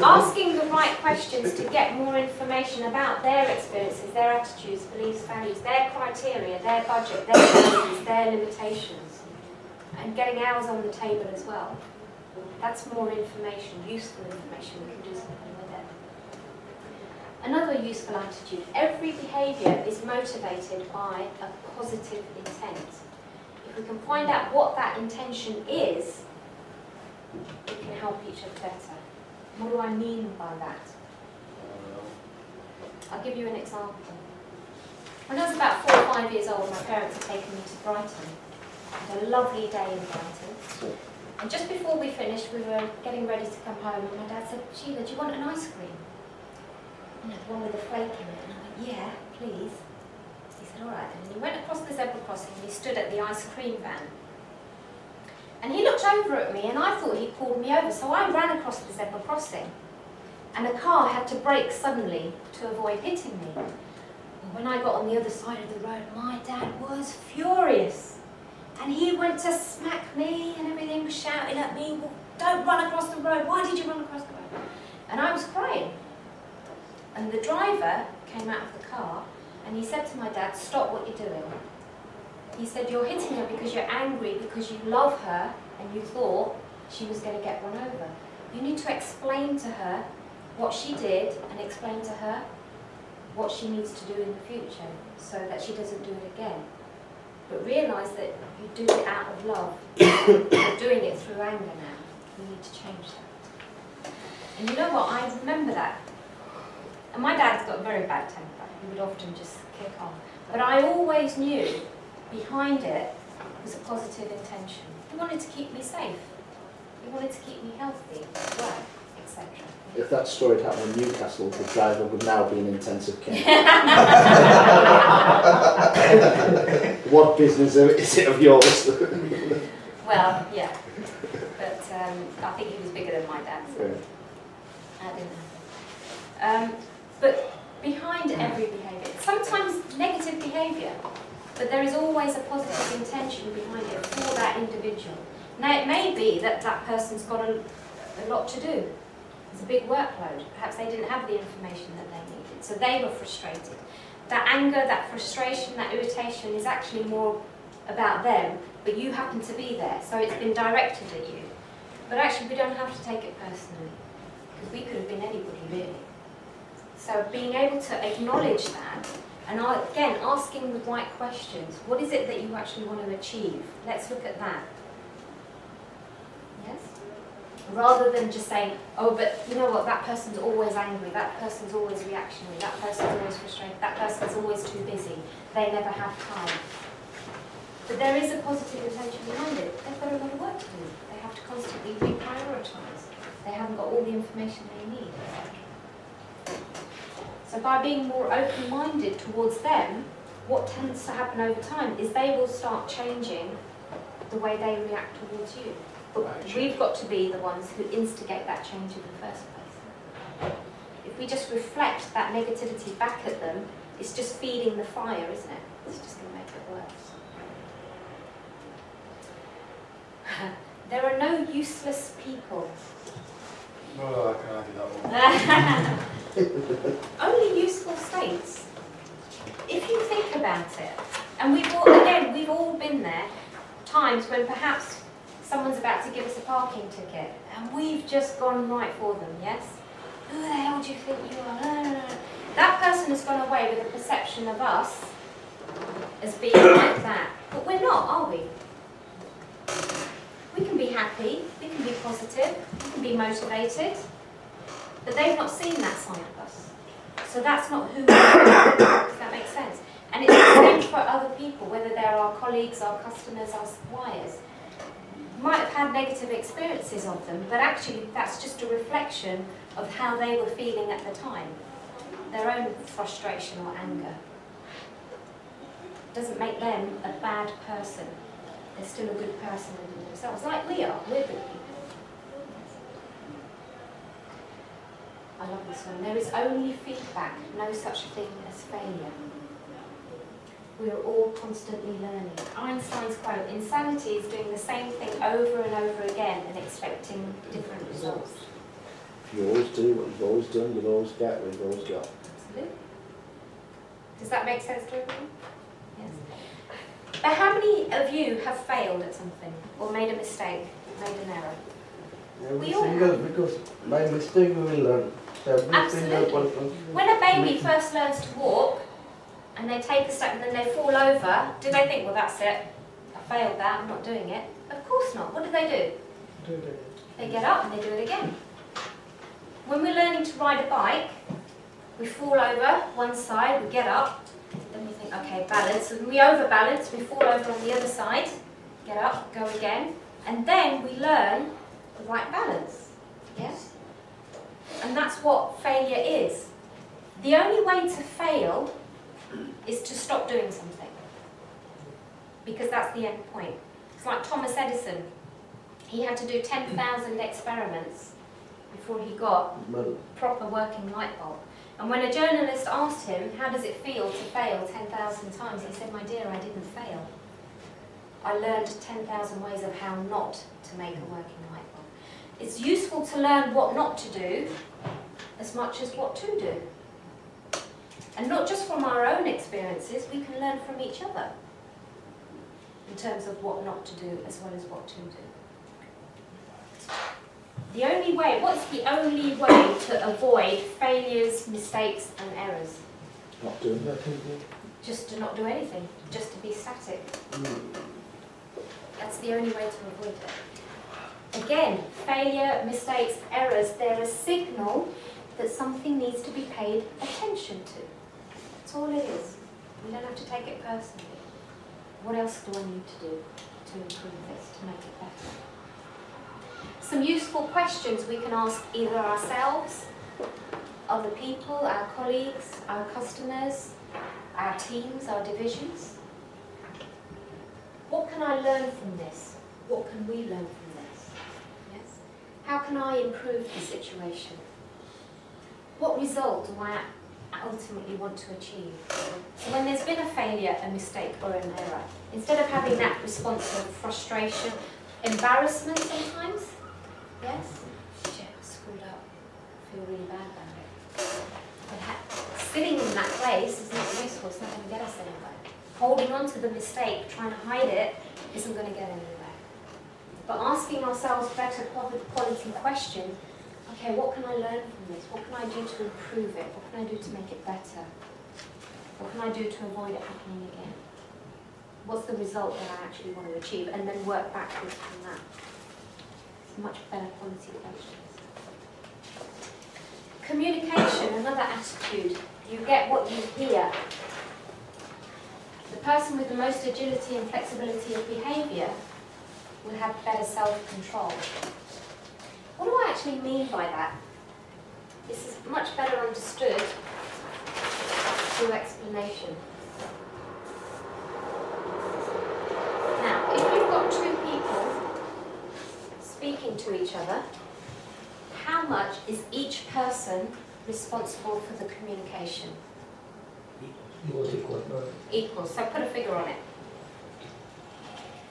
asking the right questions to get more information about their experiences, their attitudes, beliefs, values, their criteria, their budget, their values, their limitations, and getting ours on the table as well. That's more information, useful information, we can do something with it. Another useful attitude, every behaviour is motivated by a positive intent. If we can find out what that intention is, we can help each other better. What do I mean by that? I'll give you an example. When I was about 4 or 5 years old, my parents had taken me to Brighton. We had a lovely day in Brighton. And just before we finished, we were getting ready to come home, and my dad said, Sheila, do you want an ice cream? You know, the one with the flake in it. And I went, yeah, please. He said, all right then. And he went across the zebra crossing and he stood at the ice cream van. And he looked over at me and I thought he'd pulled me over, so I ran across the zebra crossing. And a car had to brake suddenly to avoid hitting me. And when I got on the other side of the road, my dad was furious. And he went to smack me and everything, was shouting at me, well, don't run across the road, why did you run across the road? And I was crying. And the driver came out of the car and he said to my dad, stop what you're doing. He said, you're hitting her because you're angry, because you love her and you thought she was going to get run over. You need to explain to her what she did and explain to her what she needs to do in the future so that she doesn't do it again. But realise that you do it out of love. You're doing it through anger now. You need to change that. And you know what? I remember that. And my dad's got a very bad temper. He would often just kick on. But I always knew behind it was a positive intention. He wanted to keep me safe. He wanted to keep me healthy as well, etc. If that story had happened in Newcastle, the driver would now be in intensive care. What business is it of yours? Well, yeah. But I think he was bigger than my dad, so Yeah. I didn't know. But behind every behaviour, sometimes negative behaviour, but there is always a positive intention behind it for that individual. Now it may be that that person's got a lot to do. It's a big workload. Perhaps they didn't have the information that they needed, so they were frustrated. That anger, that frustration, that irritation is actually more about them, but you happen to be there, so it's been directed at you. But actually we don't have to take it personally, because we could have been anybody really. So being able to acknowledge that, and again, asking the right questions. What is it that you actually want to achieve? Let's look at that. Yes? Rather than just saying, oh, but you know what, that person's always angry, that person's always reactionary, that person's always frustrated, that person's always too busy, they never have time. But there is a positive intention behind it. They've got a lot of work to do. They have to constantly reprioritise. They haven't got all the information they need, etc. So by being more open-minded towards them, what tends to happen over time is they will start changing the way they react towards you. But we've got to be the ones who instigate that change in the first place. If we just reflect that negativity back at them, it's just feeding the fire, isn't it? It's just going to make it worse. There are no useless people. Oh, I can argue that one. Only useful states. If you think about it, and we've all been there, times when perhaps someone's about to give us a parking ticket and we've just gone right for them, yes? Who the hell do you think you are? That person has gone away with a perception of us as being like that. But we're not, are we? We can be happy, we can be positive, we can be motivated, but they've not seen that side of us. So that's not who we are. Does that make sense? And it's the same for other people, whether they're our colleagues, our customers, our suppliers. You might have had negative experiences of them, but actually that's just a reflection of how they were feeling at the time. Their own frustration or anger. Doesn't make them a bad person. They're still a good person within themselves, like we are. We're good people. I love this one. There is only feedback, no such thing as failure. We are all constantly learning. Einstein's quote, insanity is doing the same thing over and over again and expecting different results. If you always do what you've always done, you'll always get what you've always got. Absolutely. Does that make sense to everyone? Yes. But how many of you have failed at something or made a mistake, made an error? Every We all single, because by mistake we will learn. So every single Absolutely. person. When a baby first learns to walk and they take a step and then they fall over, do they think, well, that's it, I failed that, I'm not doing it? Of course not. What do? They get up and they do it again. When we're learning to ride a bike, we fall over one side, we get up, then we think, okay, balance. And we overbalance, we fall over on the other side, get up, go again, and then we learn the right balance. Yes? And that's what failure is. The only way to fail is to stop doing something. Because that's the end point. It's like Thomas Edison. He had to do 10,000 experiments before he got Well, proper working light bulb. And when a journalist asked him, how does it feel to fail 10,000 times, he said, my dear, I didn't fail. I learned 10,000 ways of how not to make a working light bulb. It's useful to learn what not to do as much as what to do. And not just from our own experiences, we can learn from each other in terms of what not to do as well as what to do. The only way, what's the only way to avoid failures, mistakes and errors? Not doing that. Just to not do anything, just to be static. That's the only way to avoid it. Again, failure, mistakes, errors, they're a signal that something needs to be paid attention to. That's all it is. You don't have to take it personally. What else do I need to do to improve this, to make it better? Some useful questions we can ask either ourselves, other people, our colleagues, our customers, our teams, our divisions. What can I learn from this? What can we learn from this? Yes? How can I improve the situation? What result do I ultimately want to achieve? So when there's been a failure, a mistake or an error, instead of having that response of frustration, embarrassment sometimes, yes? Shit, I screwed up. I feel really bad about it. But sitting in that place is not useful, it's not going to get us anywhere. Holding on to the mistake, trying to hide it, isn't going to get anywhere. But asking ourselves better quality questions, okay, what can I learn from this? What can I do to improve it? What can I do to make it better? What can I do to avoid it happening again? What's the result that I actually want to achieve? And then work backwards from that. It's much better quality questions. Communication, another attitude. You get what you hear. The person with the most agility and flexibility of behaviour will have better self-control. What do I actually mean by that? This is much better understood through explanation. Now, if you've got two people speaking to each other, how much is each person responsible for the communication? Equal. So put a figure on it.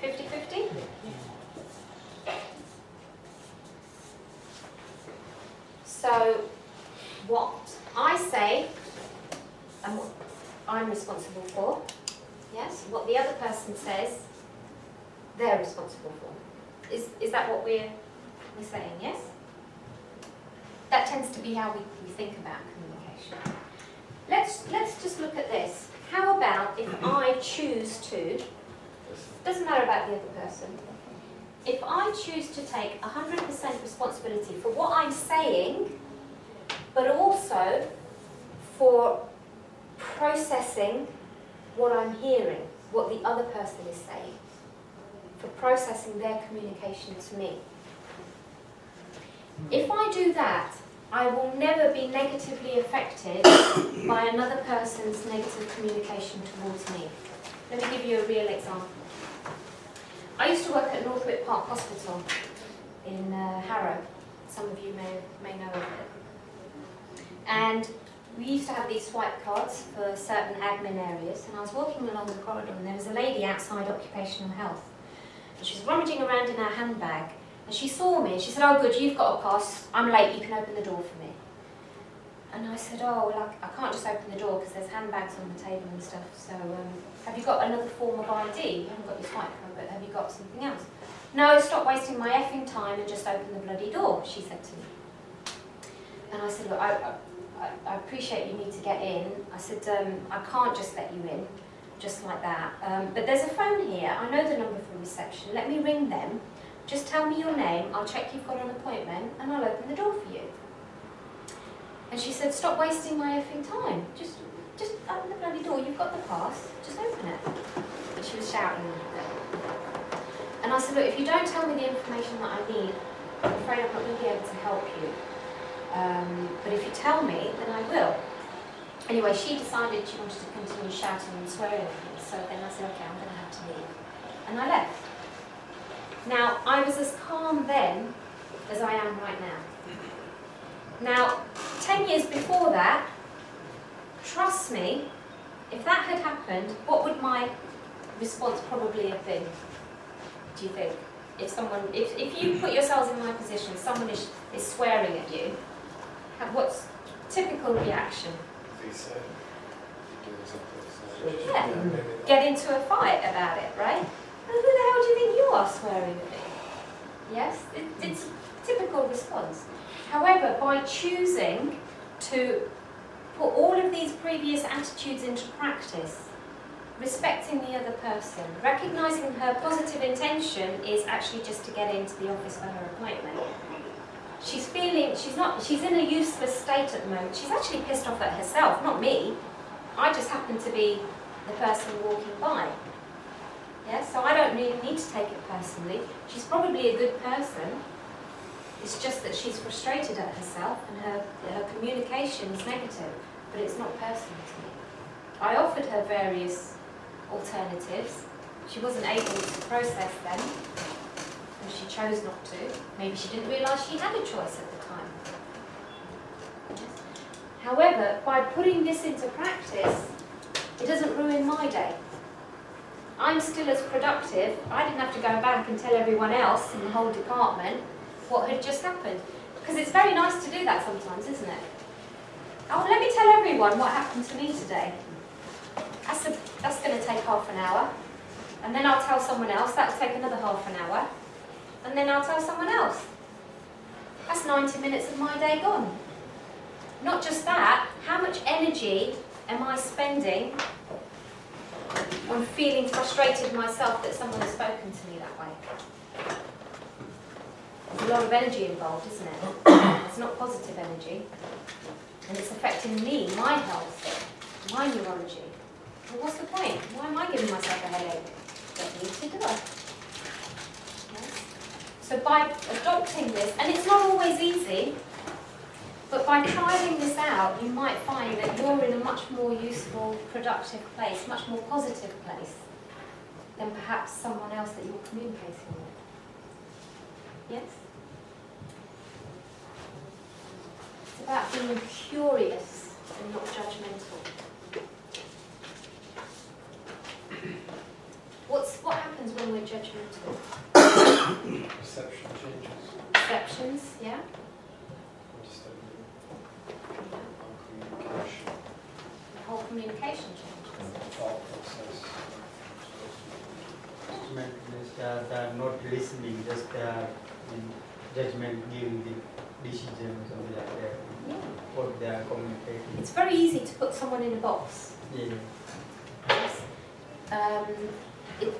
50-50? So what I say and what I'm responsible for, yes, what the other person says, they're responsible for. Is that what we're saying, yes? That tends to be how we think about communication. Let's just look at this. How about if I choose to, doesn't matter about the other person, if I choose to take 100% responsibility for what I'm saying, but also for processing what I'm hearing, what the other person is saying, for processing their communication to me. If I do that, I will never be negatively affected by another person's negative communication towards me. Let me give you a real example. I used to work at Northwick Park Hospital in Harrow. Some of you may know of it. And we used to have these swipe cards for certain admin areas, and I was walking along the corridor and there was a lady outside occupational health. And she was rummaging around in her handbag, and she saw me and she said, "Oh good, you've got a pass, I'm late, you can open the door for me." And I said, "Oh well, I can't just open the door because there's handbags on the table and stuff, so have you got another form of ID? You haven't got your swipe card, but have you got something else?" "No, stop wasting my effing time and just open the bloody door," she said to me. And I said, "Look, I appreciate you need to get in." I said, "I can't just let you in, just like that. But there's a phone here, I know the number for reception, let me ring them. Just tell me your name, I'll check you've got an appointment, and I'll open the door for you." And she said, "Stop wasting my effing time. Just open the bloody door, you've got the pass, just open it." And she was shouting a little bit. And I said, "Look, if you don't tell me the information that I need, I'm afraid I'm not going to be able to help you. But if you tell me, then I will." Anyway, she decided she wanted to continue shouting and swearing at me, so then I said, "Okay, I'm going to have to leave." And I left. Now, I was as calm then as I am right now. Now, 10 years before that, trust me, if that had happened, what would my response probably have been, do you think? If you put yourselves in my position, someone is swearing at you, what's typical reaction? Yeah, get into a fight about it, right? Who the hell do you think you are swearing at me? Yes, it's a typical response. However, by choosing to put all of these previous attitudes into practice, respecting the other person, recognising her positive intention is actually just to get into the office for her appointment. She's in a useless state at the moment. She's actually pissed off at herself, not me. I just happen to be the person walking by. Yeah, so I don't really need to take it personally. She's probably a good person. It's just that she's frustrated at herself and her communication is negative, but it's not personal to me. I offered her various alternatives. She wasn't able to process them, and she chose not to. Maybe she didn't realise she had a choice at the time. However, by putting this into practice, it doesn't ruin my day. I'm still as productive. I didn't have to go back and tell everyone else in the whole department what had just happened. Because it's very nice to do that sometimes, isn't it? Oh, let me tell everyone what happened to me today. That's going to take half an hour. And then I'll tell someone else. That'll take another half an hour. And then I'll tell someone else. That's 90 minutes of my day gone. Not just that, how much energy am I spending on feeling frustrated myself that someone has spoken to me that way? There's a lot of energy involved, isn't it? It's not positive energy. And it's affecting me, my health, my neurology. Well, what's the point? Why am I giving myself a headache? Don't need to, do I? Yes. So by adopting this, and it's not always easy, but by trying this out, you might find that you're in a much more useful, productive place, much more positive place than perhaps someone else that you're communicating with. Yes? It's about being curious and not judgmental. What happens when we're judgmental? Perception changes. Perceptions, yeah? Communication. The whole communication changes. Thought process. They are not listening, just they are in judgment, giving the decision or something like that. Yeah. What they are communicating. It's very easy to put someone in a box. Yeah. Yes.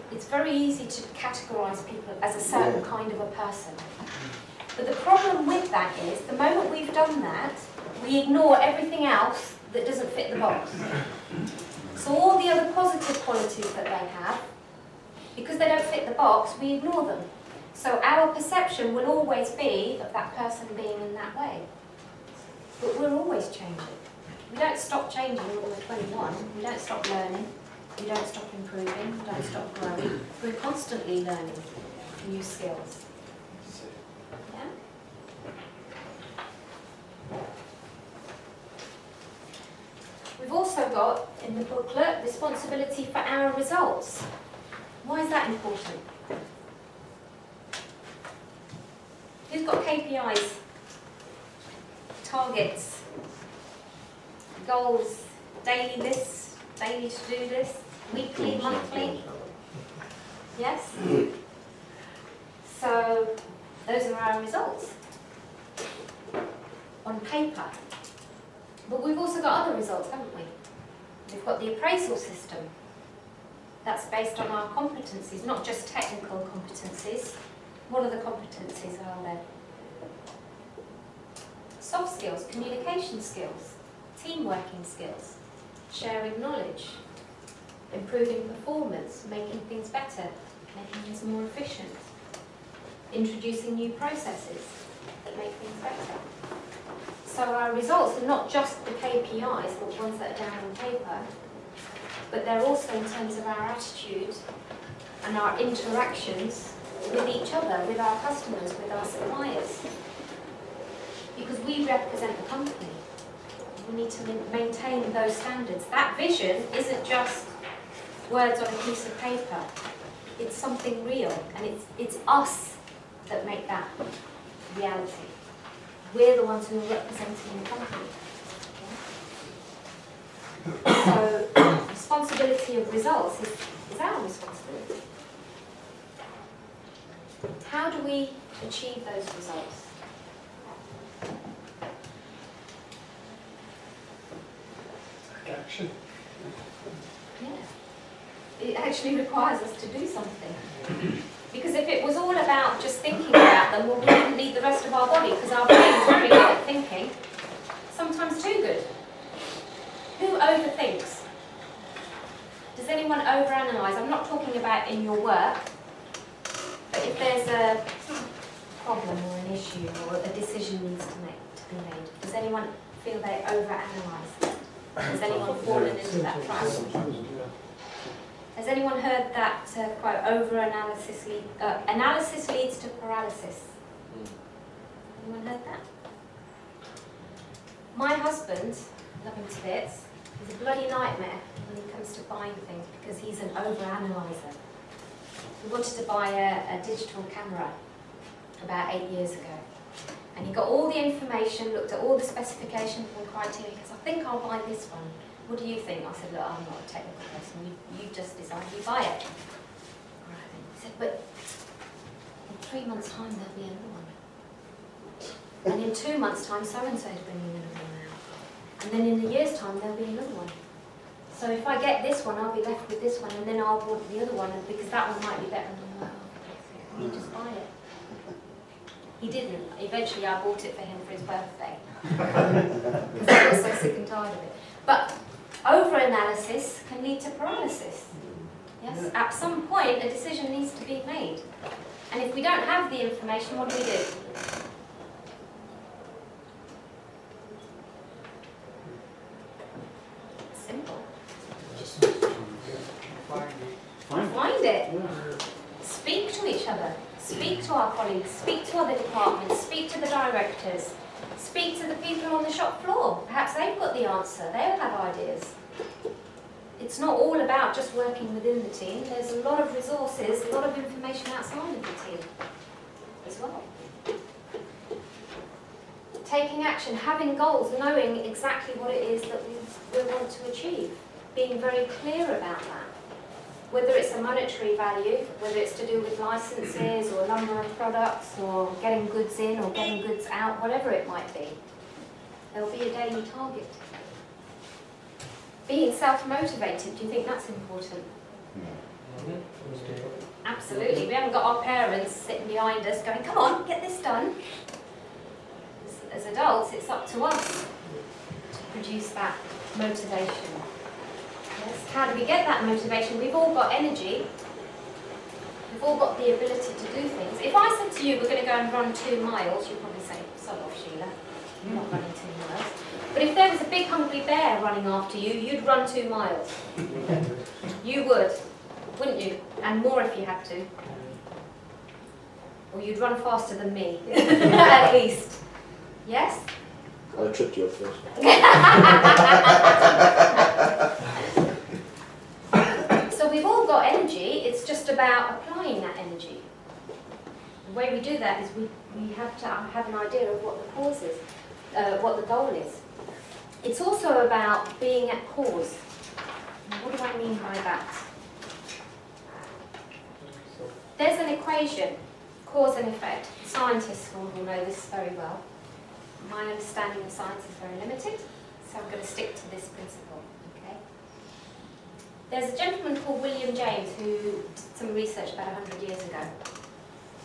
It's very easy to categorise people as a certain kind of a person. But the problem with that is, the moment we've done that, we ignore everything else that doesn't fit the box. So all the other positive qualities that they have, because they don't fit the box, we ignore them. So our perception will always be of that person being in that way. But we're always changing. We don't stop changing when we're 21. We don't stop learning. We don't stop improving. We don't stop growing. We're constantly learning new skills. Yeah? We've also got, in the booklet, responsibility for our results. Why is that important? Who's got KPIs, targets, goals, daily lists, daily to-do lists, weekly, monthly? Yes? So those are our results on paper. But we've also got other results, haven't we? We've got the appraisal system. That's based on our competencies, not just technical competencies. What other competencies are there? Soft skills, communication skills, team working skills, sharing knowledge, improving performance, making things better, making things more efficient, introducing new processes that make things better. So our results are not just the KPIs, the ones that are down on paper, but they're also in terms of our attitude and our interactions with each other, with our customers, with our suppliers. Because we represent the company. We need to maintain those standards. That vision isn't just words on a piece of paper. It's something real, and it's us that make that reality. We're the ones who are representing the company. So, responsibility of results is our responsibility. How do we achieve those results? Take action. Yeah. It actually requires us to do something. Because if it was all about just thinking about them, well, we wouldn't need the rest of our body, because our brain is very good at thinking. Sometimes too good. Who overthinks? Does anyone overanalyze? I'm not talking about in your work, but if there's a problem or an issue or a decision needs to be made, does anyone feel they overanalyze? Has anyone fallen into that trap? Has anyone heard that quote, over-analysis analysis leads to paralysis? Anyone heard that? My husband, love him to bits, is a bloody nightmare when he comes to buying things because he's an over-analyzer. He wanted to buy a digital camera about 8 years ago. And he got all the information, looked at all the specifications and criteria. He goes, I think I'll buy this one. What do you think? I said, look, I'm not a technical person. You just decide, you buy it. All right, then. He said, but in 3 months' time, there'll be another one. And in 2 months' time, so-and-so's bringing another one out. And then in a year's time, there'll be another one. So if I get this one, I'll be left with this one, and then I'll want the other one, because that one might be better than the one. You just buy it. He didn't. Eventually, I bought it for him for his birthday. Because I was so sick and tired of it. But over-analysis can lead to paralysis. Yes? At some point, a decision needs to be made. And if we don't have the information, what do we do? Simple. Find it. Speak to each other. Speak to our colleagues. Speak to other departments. Speak to the directors. Speak to the people on the shop floor. Perhaps they've got the answer. They'll have ideas. It's not all about just working within the team. There's a lot of resources, a lot of information outside of the team as well. Taking action, having goals, knowing exactly what it is that we want to achieve. Being very clear about that. Whether it's a monetary value, whether it's to do with licenses or number of products or getting goods in or getting goods out, whatever it might be. There'll be a daily target. Being self-motivated, do you think that's important? Absolutely. We haven't got our parents sitting behind us going, come on, get this done. As adults, it's up to us to produce that motivation. Yes. How do we get that motivation? We've all got energy. We've all got the ability to do things. If I said to you, we're going to go and run 2 miles, you'd probably say, sod off, Sheila. You're not running 2 miles. But if there was a big hungry bear running after you, you'd run 2 miles. You would, wouldn't you? And more if you had to. Or you'd run faster than me, at least. Yes? I tripped you up first. So we've all got energy, it's just about applying that energy. The way we do that is we have to have an idea of what the cause is, what the goal is. It's also about being at cause. What do I mean by that? There's an equation, cause and effect. Scientists will know this very well. My understanding of science is very limited, so I'm going to stick to this principle. Okay? There's a gentleman called William James who did some research about 100 years ago.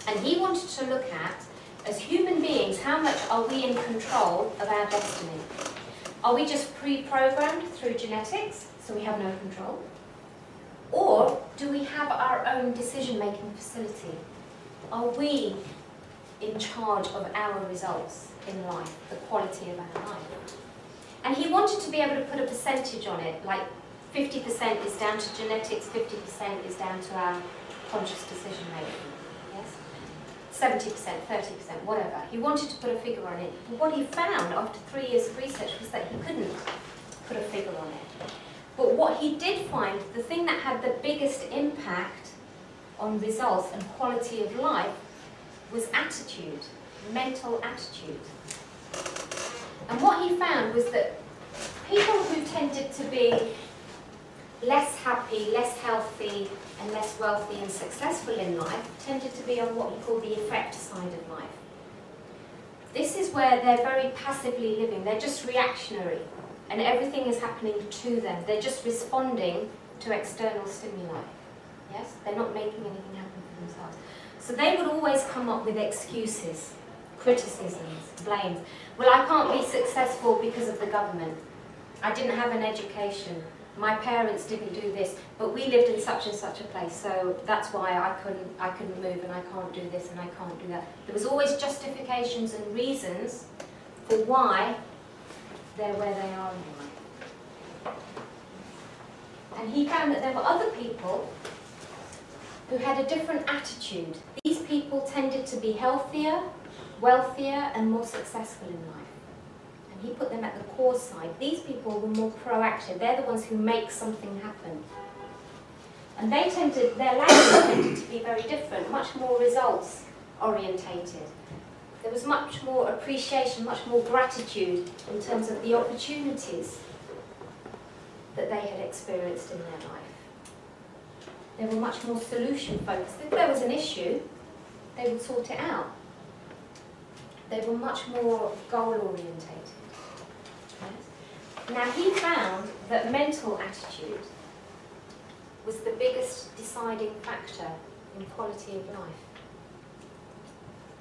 And he wanted to look at, as human beings, how much are we in control of our destiny? Are we just pre-programmed through genetics, so we have no control? Or do we have our own decision-making facility? Are we in charge of our results in life, the quality of our life? And he wanted to be able to put a percentage on it, like 50% is down to genetics, 50% is down to our conscious decision-making. Yes? 70%, 30%, whatever. He wanted to put a figure on it. But what he found after 3 years of research was that he couldn't put a figure on it. But what he did find, the thing that had the biggest impact on results and quality of life was attitude, mental attitude. And what he found was that people who tended to be less happy, less healthy, and less wealthy and successful in life tended to be on what he called the effect side of life. This is where they're very passively living. They're just reactionary, and everything is happening to them. They're just responding to external stimuli. Yes? They're not making anything happen for themselves. So they would always come up with excuses, criticisms, blames. Well, I can't be successful because of the government. I didn't have an education. My parents didn't do this, but we lived in such and such a place, so that's why I couldn't move, and I can't do this, and I can't do that. There was always justifications and reasons for why they're where they are in life. And he found that there were other people who had a different attitude. These people tended to be healthier, wealthier, and more successful in life. And he put them at the cause side. These people were more proactive. They're the ones who make something happen. And their language tended to be very different, much more results orientated. There was much more appreciation, much more gratitude in terms of the opportunities that they had experienced in their life. They were much more solution focused. If there was an issue, they would sort it out. They were much more goal orientated. Yes? Now he found that mental attitude was the biggest deciding factor in quality of life.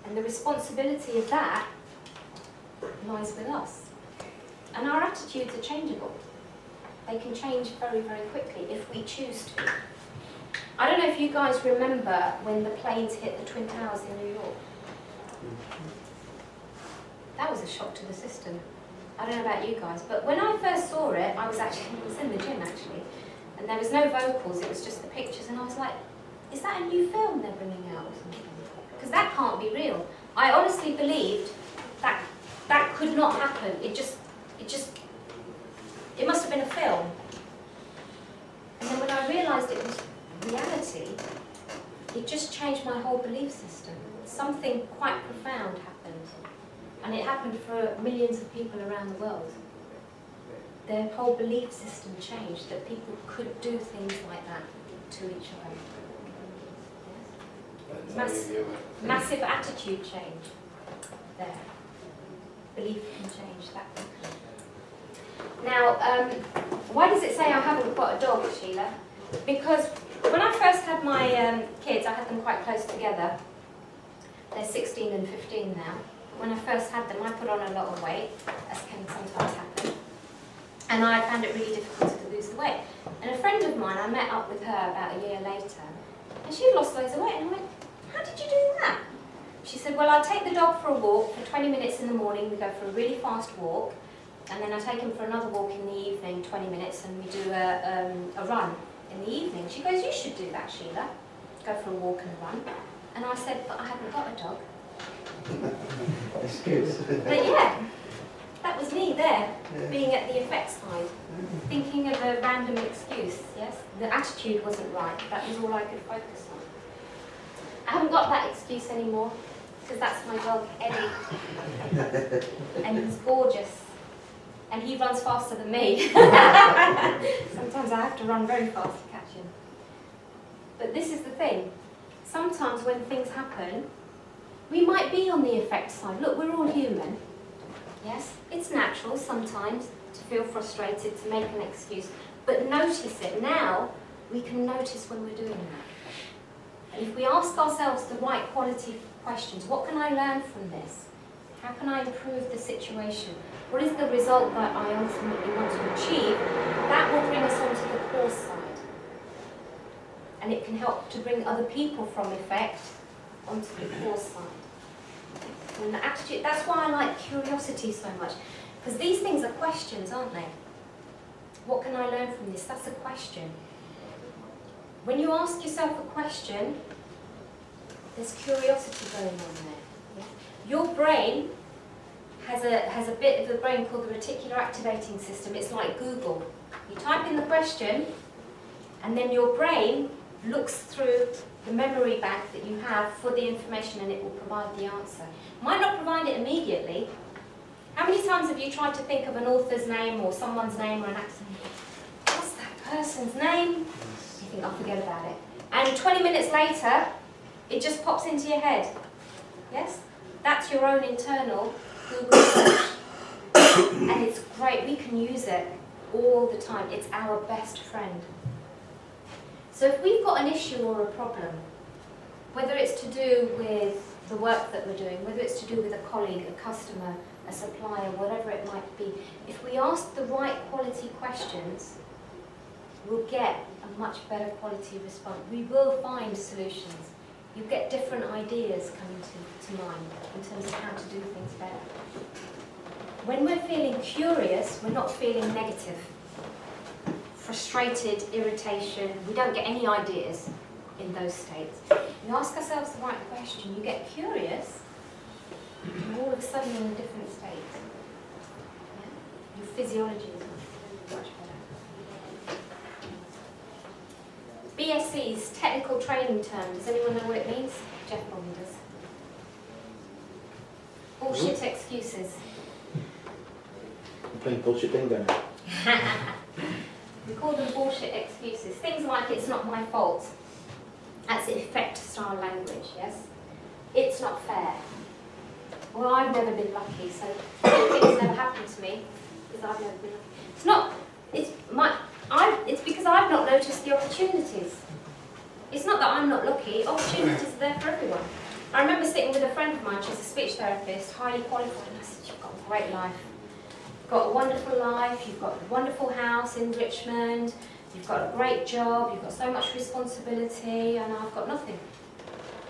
And the responsibility of that lies with us. And our attitudes are changeable. They can change very, very quickly if we choose to. I don't know if you guys remember when the planes hit the Twin Towers in New York. That was a shock to the system. I don't know about you guys, but when I first saw it, I was in the gym actually, and there was no vocals, it was just the pictures, and I was like, is that a new film they're bringing out or something? Because that can't be real. I honestly believed that that could not happen. It must have been a film. And then when I realised it was reality, it just changed my whole belief system. Something quite profound happened. And it happened for millions of people around the world. Their whole belief system changed, that people could do things like that to each other. Massive attitude change there. Belief can change that quickly. Now, why does it say I haven't got a dog, Sheila? Because when I first had my kids, I had them quite close together. They're 16 and 15 now. When I first had them, I put on a lot of weight, as can sometimes happen. And I found it really difficult to lose the weight. And a friend of mine, I met up with her about a year later, and she'd lost loads of weight. And I went, how did you do that? She said, well, I take the dog for a walk for 20 minutes in the morning. We go for a really fast walk. And then I take him for another walk in the evening, 20 minutes, and we do a run in the evening. She goes, you should do that, Sheila. Go for a walk and a run. And I said, but I haven't got a dog. Excuse. But yeah, that was me there, being at the effect side, thinking of a random excuse, yes? The attitude wasn't right, that was all I could focus on. I haven't got that excuse anymore, because that's my dog, Eddie. And he's gorgeous. And he runs faster than me. Sometimes I have to run very fast to catch him. But this is the thing. Sometimes when things happen, we might be on the effect side. Look, we're all human. Yes? It's natural sometimes to feel frustrated, to make an excuse. But notice it. Now, we can notice when we're doing that. And if we ask ourselves the right quality questions, what can I learn from this? How can I improve the situation? What is the result that I ultimately want to achieve? That will bring us onto the cause side. And it can help to bring other people from effect onto the cause side. And the attitude, that's why I like curiosity so much. Because these things are questions, aren't they? What can I learn from this? That's a question. When you ask yourself a question, There's curiosity going on there. Yeah? Your brain has a bit of the brain called the reticular activating system. It's like Google. You type in the question, and then your brain looks through the memory bank that you have for the information, and it will provide the answer. Might not provide it immediately. How many times have you tried to think of an author's name or someone's name or an actor? What's that person's name? You think, I'll forget about it. And 20 minutes later, it just pops into your head. Yes? That's your own internal Google search. And it's great. We can use it all the time. It's our best friend. So if we've got an issue or a problem, whether it's to do with the work that we're doing, whether it's to do with a colleague, a customer, a supplier, whatever it might be, if we ask the right quality questions, we'll get a much better quality response. We will find solutions. You get different ideas coming to mind in terms of how to do things better. When we're feeling curious, we're not feeling negative. Frustrated, irritation, we don't get any ideas in those states. We ask ourselves the right question, you get curious, and all of a sudden you're in a different state. Yeah? Your physiology is much better. BSC's technical training term, does anyone know what it means? Jeff probably does. Bullshit excuses. I'm playing bullshit bingo now. We call them bullshit excuses. Things like, it's not my fault. That's effect style language, yes? It's not fair. Well, I've never been lucky, so things never happened to me because I've never been lucky. It's not, it's because I've not noticed the opportunities. It's not that I'm not lucky, opportunities are there for everyone. I remember sitting with a friend of mine, she's a speech therapist, highly qualified, and I said, you've got a great life. You've got a wonderful life, you've got a wonderful house in Richmond, you've got a great job, you've got so much responsibility, and I've got nothing.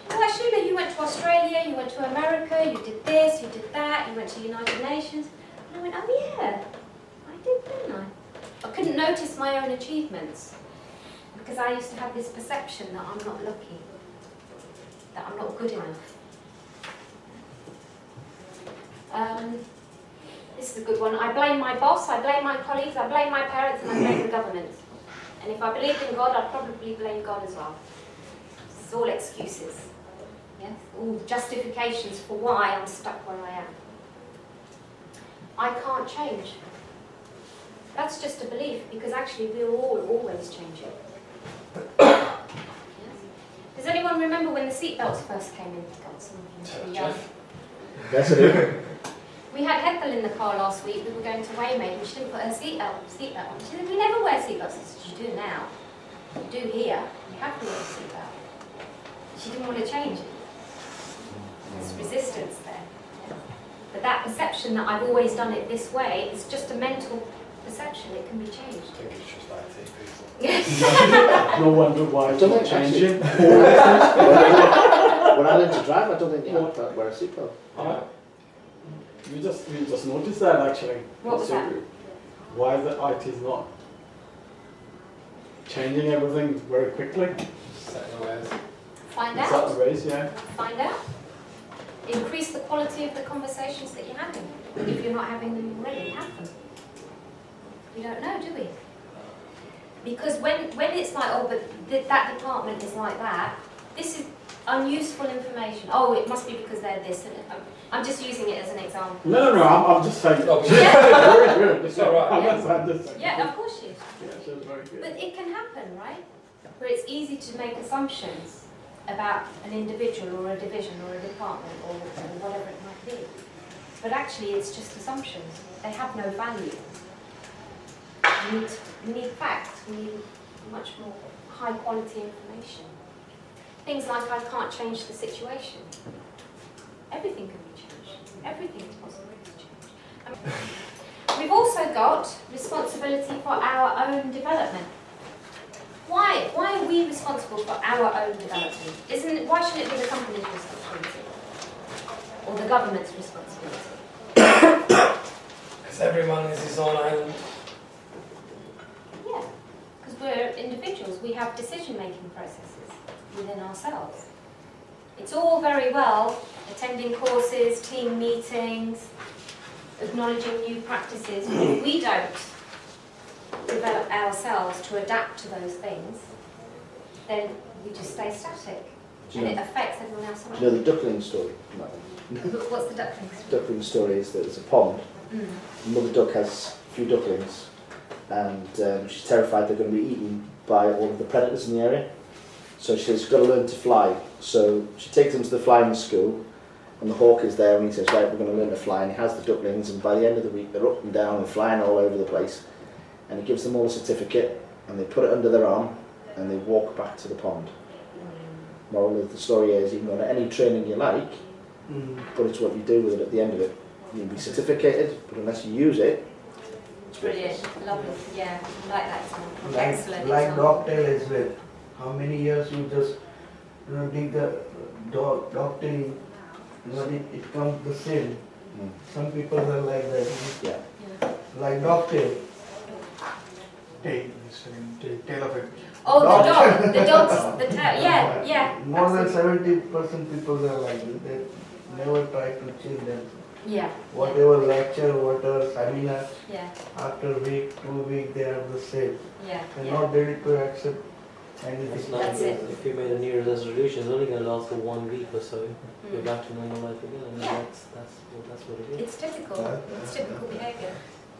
Oh, actually, you went to Australia, you went to America, you did this, you did that, you went to the United Nations. And I went, oh yeah, I did, didn't I? I couldn't notice my own achievements because I used to have this perception that I'm not lucky, that I'm not good enough. This is a good one. I blame my boss, I blame my colleagues, I blame my parents, and I blame the government. And if I believed in God, I'd probably blame God as well. It's all excuses. Yes? All justifications for why I'm stuck where I am. I can't change. That's just a belief, because actually we'll all always change it. Yes? Does anyone remember when the seatbelts first came in? God, some of you young. Yes, I do. We had Hethel in the car last week. We were going to Waymade and she didn't put her seatbelt on. She said, we never wear seatbelts. I said, you do now. You do here. You have to wear a seatbelt. She didn't want to change it. There's resistance there. Yeah. But that perception that I've always done it this way is just a mental perception. It can be changed. I think it's just IT people. Yes. No wonder why it's not changing. When I learned to drive, I don't think you have to wear a seatbelt. Yeah. We just noticed that actually. What was that? Why the IT is not changing everything very quickly. Setting awares. Find In certain out. ways, yeah. Find out. Increase the quality of the conversations that you're having. If you're not having them already, have them. We don't know, do we? Because when it's like, oh, but that department is like that, this is unuseful information. Oh, it must be because they're this. And I'm just using it as an example. No, I'm just saying. Oh, Very good. It's all right. I'm just saying. Yeah, of course you. Yeah, she's very good. But it can happen, right? Where it's easy to make assumptions about an individual or a division or a department or whatever it might be. But actually it's just assumptions. They have no value. We need facts. We need much more high quality information. Things like, I can't change the situation. Everything can be changed. Everything is possible to change. We've also got responsibility for our own development. Why are we responsible for our own development? Why shouldn't it be the company's responsibility? Or the government's responsibility? Because everyone is his own island. Yeah, because we're individuals. We have decision-making processes within ourselves. It's all very well attending courses, team meetings, acknowledging new practices, but if we don't develop ourselves to adapt to those things, then we just stay static. And it affects everyone else Do around. you know the duckling story? No. What's the duckling story? Duckling story is that there's a pond. The mother duck has a few ducklings, and she's terrified they're going to be eaten by all of the predators in the area. So she says, you've got to learn to fly. So she takes them to the flying school, and the hawk is there, and he says, right, we're going to learn to fly. And he has the ducklings, and by the end of the week, they're up and down and flying all over the place. And he gives them all a certificate, and they put it under their arm, and they walk back to the pond. Moral of the story is, you can go to any training you like, but it's what you do with it at the end of it. You'll be certificated, but unless you use it, it's Brilliant, lovely, yeah, I like that example. Like, Excellent like example. dogtail as well. How many years you just dig the dogtail, it comes the same. Some people are like that. yeah. Yeah. Like dogtail. Tail, tail of it. Oh, the dog's, the tail, yeah, yeah. More than absolutely. 70% people are like that. They never try to change them. Yeah. Whatever lecture, whatever seminar, Yeah, after week, 2 weeks, they are the same. yeah, They're yeah. not ready to accept It's anything. not That's it. if you made a New Year's resolution, it's only going to last for 1 week or so. You're Mm. back to normal life again, and Yeah. that's what it is. It's typical, it's typical behaviour.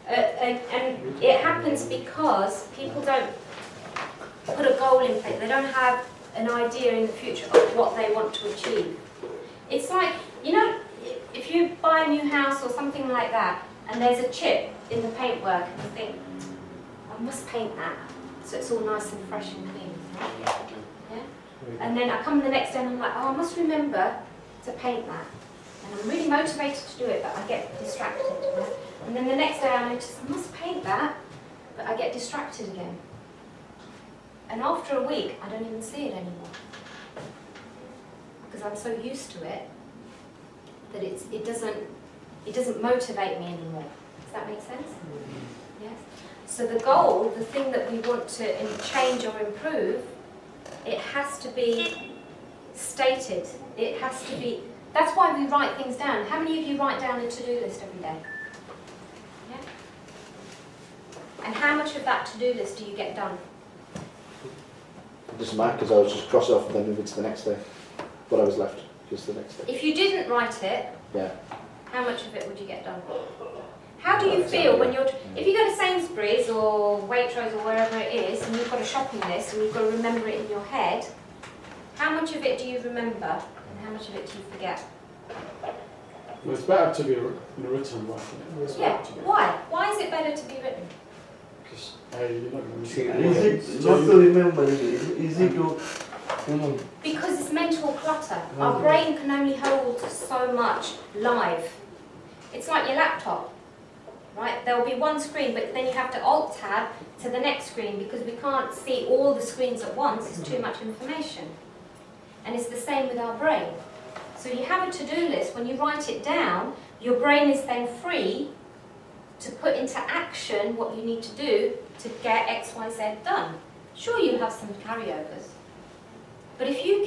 And it happens because people don't put a goal in place. They don't have an idea in the future of what they want to achieve. It's like, you know, if you buy a new house or something like that, and there's a chip in the paintwork, and you think, I must paint that, so it's all nice and fresh and clean. Yeah? And then I come the next day and I'm like, oh, I must remember to paint that. And I'm really motivated to do it, but I get distracted. Right? And then the next day I notice I must paint that, but I get distracted again. And after a week, I don't even see it anymore. Because I'm so used to it that it doesn't motivate me anymore. Does that make sense? Yes. So the goal, the thing that we want to change or improve, it has to be stated. It has to be. That's why we write things down. How many of you write down a to-do list every day? Yeah. And how much of that to-do list do you get done? It doesn't matter because I was just cross it off and then move it to the next day. What I was left, just the next day. If you didn't write it, Yeah. how much of it would you get done? How do you feel when you're, if you go to Sainsbury's or Waitrose or wherever it is, and you've got a shopping list and you've got to remember it in your head, how much of it do you remember and how much of it do you forget? Well, it's better to be written, right? It's Yeah, better to be- why? Why is it better to be written? Because you're not going to see Easy not to remember, easy to, you know. Because it's mental clutter. Our brain can only hold so much live. It's like your laptop, right? There'll be one screen, but then you have to alt-tab to the next screen because we can't see all the screens at once. It's too much information. And it's the same with our brain. So you have a to-do list. When you write it down, your brain is then free to put into action what you need to do to get X, Y, Z done. Sure, you have some carryovers. But if you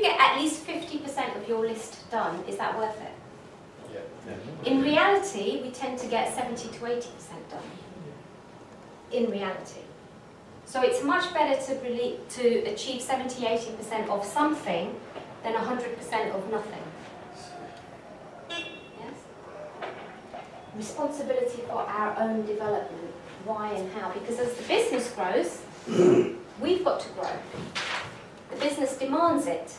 get at least 50% of your list done, is that worth it? Yeah. In reality, we tend to get 70 to 80% done. In reality. So it's much better to achieve 70, 80% of something than 100% of nothing. Yes? Responsibility for our own development. Why and how? Because as the business grows, we've got to grow. The business demands it.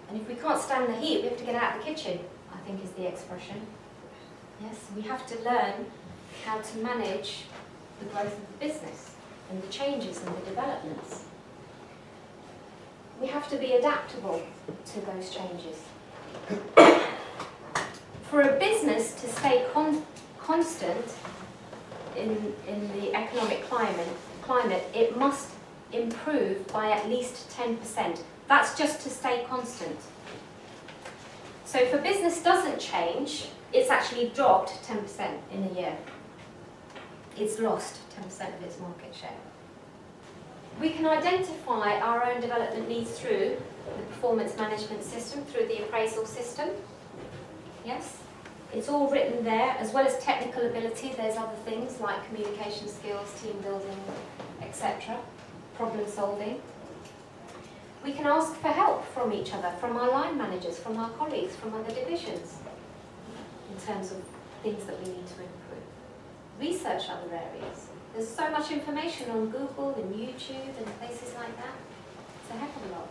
And if we can't stand the heat, we have to get out of the kitchen, I think is the expression. Yes, we have to learn how to manage the growth of the business and the changes and the developments. We have to be adaptable to those changes. For a business to stay constant in the economic climate, it must improve by at least 10%. That's just to stay constant. So if a business doesn't change, it's actually dropped 10% in a year. It's lost 10% of its market share. We can identify our own development needs through the performance management system through the appraisal system. Yes? It's all written there, as well as technical ability. There's other things like communication skills, team building, etc. Problem solving. We can ask for help from each other, from our line managers, from our colleagues, from other divisions, in terms of things that we need to improve. Research other areas. There's so much information on Google and YouTube and places like that. It's a heck of a lot.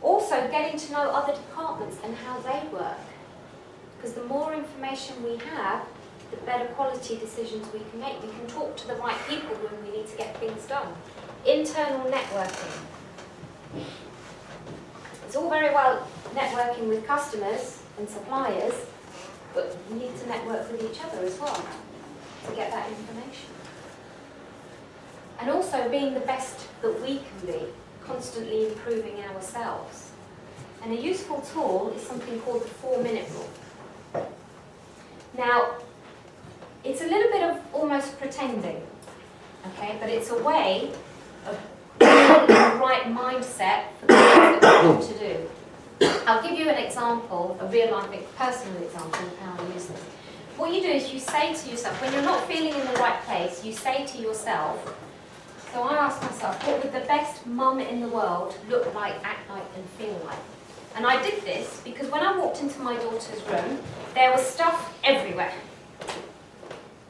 Also, getting to know other departments and how they work. Because the more information we have, the better quality decisions we can make. We can talk to the right people when we need to get things done. Internal networking. It's all very well networking with customers and suppliers, but we need to network with each other as well to get that information. And also being the best that we can be, constantly improving ourselves. And a useful tool is something called the 4-minute rule. Now, it's a little bit of almost pretending, okay, but it's a way of having the right mindset for the things that we want to do. I'll give you an example, a real-life personal example of how I use this. What you do is you say to yourself, when you're not feeling in the right place, you say to yourself, so I asked myself, what would the best mum in the world look like, act like, and feel like? And I did this because when I walked into my daughter's room, there was stuff everywhere.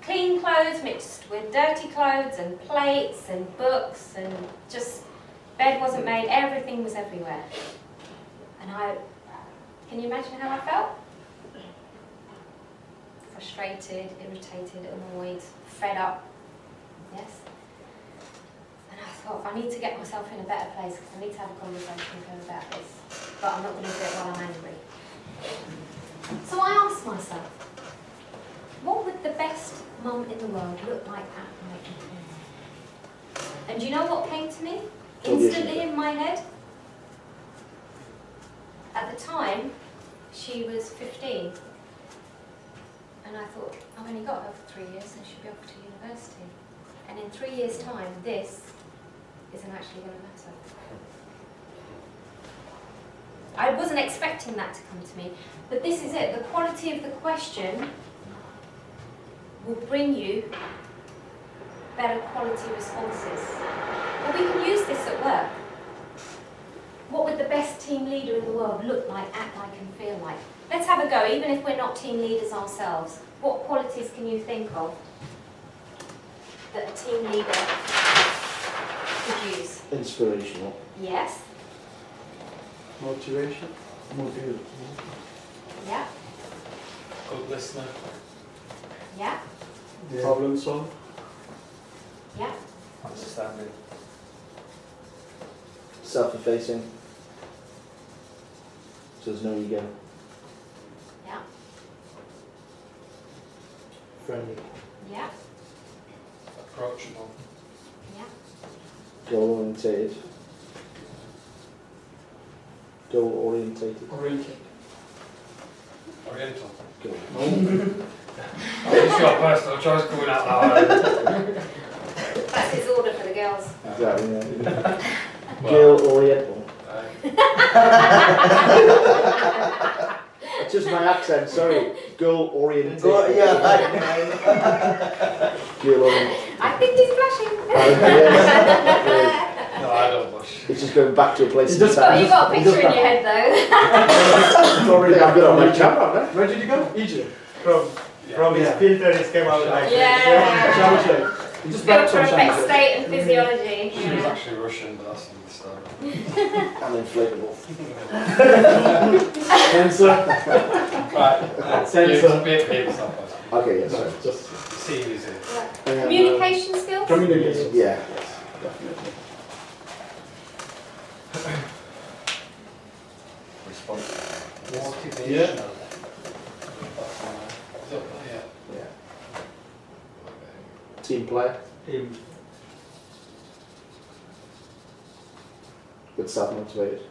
Clean clothes mixed with dirty clothes, and plates, and books, and just, bed wasn't made, everything was everywhere. And can you imagine how I felt? Frustrated, irritated, annoyed, fed up, yes? And I thought, I need to get myself in a better place because I need to have a conversation with her about this. But I'm not going to do it while I'm angry. So I asked myself, what would the best mum in the world look like, act like, and feel like? And do you know what came to me? Instantly in my head? At the time, she was 15. And I thought, I've only got her for 3 years and she'll be off to university. And in 3 years' time, this isn't actually going to matter. I wasn't expecting that to come to me, but this is it. The quality of the question will bring you better quality responses. But we can use this at work. What would the best team leader in the world look like, act like, and feel like? Let's have a go, even if we're not team leaders ourselves. What qualities can you think of that a team leader could use? Inspirational. Yes. Motivation. Motive. Yeah. Good listener. Yeah. Problem solve. Yeah. Understanding. Self-effacing. So there's no ego. Yeah. Friendly. Yeah. Approachable. Yeah. Goal-orientated. Goal-orientated. Oriented. Oriental. Goal. It's your personal choice coming out loud. That's his order for the girls. Exactly, yeah. Well, Girl-oriental. uh, Just my accent, sorry. Goal-orientated. Yeah, Girl-oriented. I think he's blushing. Yes. no, I don't blush. It's just going back to a place in Just- time. You've got a picture in your head though. Sorry, I've got it on my camera, Where did you go? Egypt. From From his Yeah. filter, it came out like Yeah. Shower shake. You just Go back for some effect shower. state and physiology. She was Yeah. actually Russian, but that's another story. And inflatable. Sensor. Right, Sensor. behave yourself. Okay, yes, No, sorry. just See you easy. Communication skills? communication. Yeah. Definitely. Motivational. Yeah. Yeah. Team player. Team. But self-motivated.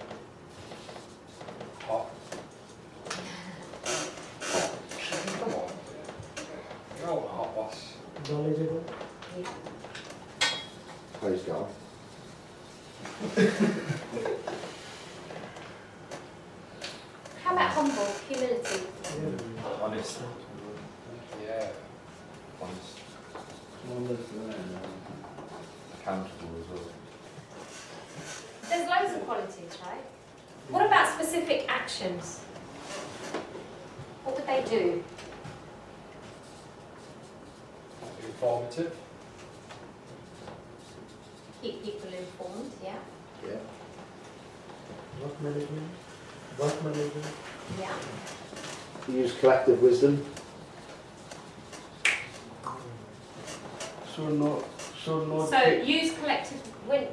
Hot. Come on. You're all a hot boss. Knowledgeable. Praise God. Humility. Honest. Yeah. Honest. Honest, Accountable as well. There's loads of qualities, right? What about specific actions? What would they do? Informative. Keep people informed, yeah? Yeah. Work management. Work management. Yeah. Use collective wisdom. So So use collective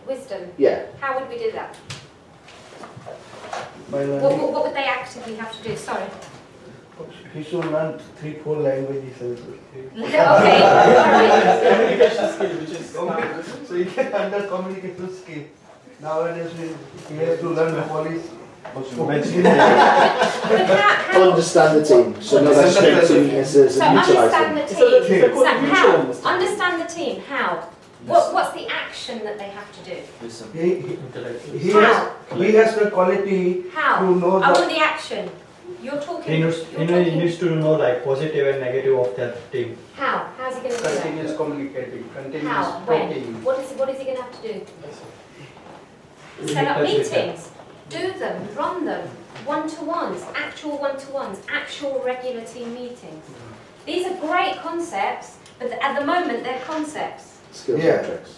wisdom. Yeah. How would we do that? by learning. What would they actively have to do? Sorry. He should learn 3-4 languages as well. Okay, all right. Communication skill, which is So he can under communication skill. Nowadays he has to learn the police. But how, Understand the team. So know their strengths and weaknesses so and utilise understand them. the So team. they're called So mutual how? understanding. Understand the team. How? What's the action that they have to do? Listen. He How? has the quality How? to know I the. want the action. You're talking. He You're needs talking. to know like positive and negative of that team. How? How's he going to do that? Continuous communicating, continuous How? talking. When? What is he going to have to do? Listen. Set up Because with that. meetings. Do them. Run them. One-to-ones. Actual one-to-ones. Actual regular team meetings. These are great concepts, but at the moment they're concepts. Skills Yeah. metrics.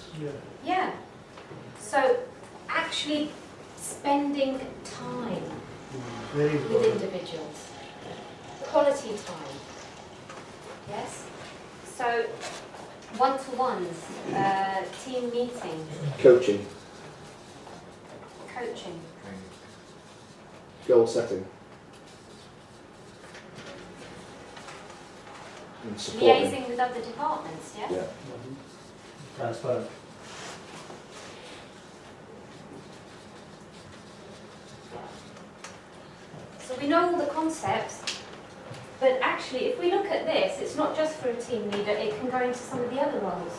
Yeah. So actually spending time Very with good. individuals. Quality time. Yes? So one-to-ones, team meetings, Coaching. coaching. Goal setting. And supporting. Liaising with other departments, yeah? Yeah. Transparent. So we know all the concepts, but actually if we look at this, it's not just for a team leader, it can go into some of the other roles.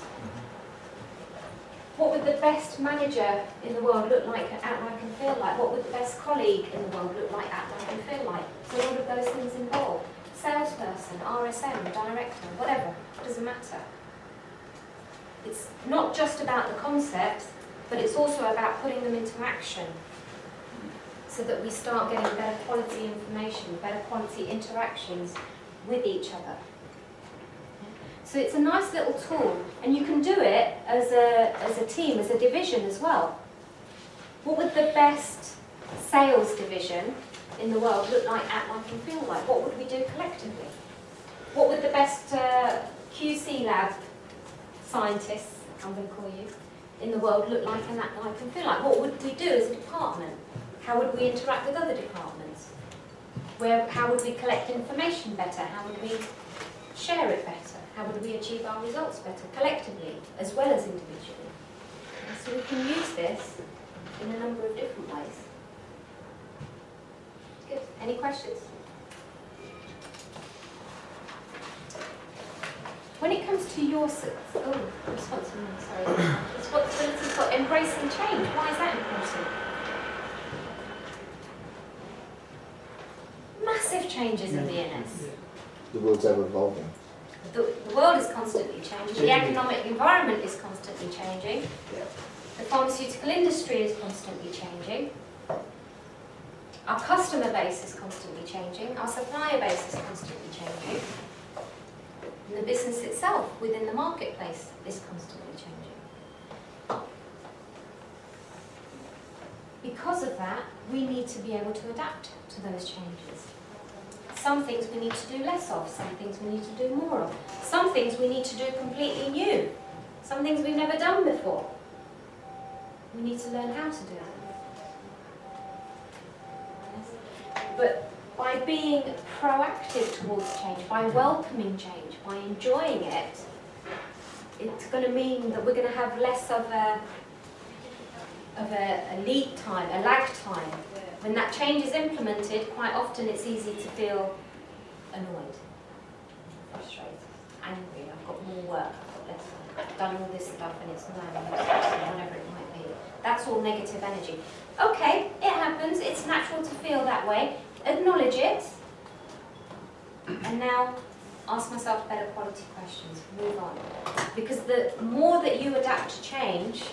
What would the best manager in the world look like, act like and feel like? What would the best colleague in the world look like, act like and feel like? So all of those things involved. Salesperson, RSM, director, whatever, doesn't matter. It's not just about the concepts, but it's also about putting them into action so that we start getting better quality information, better quality interactions with each other. So it's a nice little tool, and you can do it as a team, as a division as well. What would the best sales division in the world look like, act like and feel like? What would we do collectively? What would the best QC lab scientists, I'm going to call you, in the world look like and act like and feel like? What would we do as a department? How would we interact with other departments? How would we collect information better? How would we share it better? How would we achieve our results better collectively as well as individually? And so we can use this in a number of different ways. Good. Any questions? When it comes to your responsibility for embracing change, why is that important? Massive changes in BNS. The world's ever evolving. The world is constantly changing. The economic environment is constantly changing. Yeah. The pharmaceutical industry is constantly changing. Our customer base is constantly changing. Our supplier base is constantly changing. And the business itself within the marketplace is constantly changing. Because of that, we need to be able to adapt to those changes. Some things we need to do less of, some things we need to do more of. Some things we need to do completely new. Some things we've never done before. We need to learn how to do them. But by being proactive towards change, by welcoming change, by enjoying it, it's going to mean that we're going to have less of a lead time, a lag time. When that change is implemented, quite often it's easy to feel annoyed, frustrated, angry. I've got more work, I've got less work, I've done all this stuff and it's not whatever it might be. That's all negative energy. Okay, it happens, it's natural to feel that way. Acknowledge it, And now, ask myself better quality questions, move on. Because the more that you adapt to change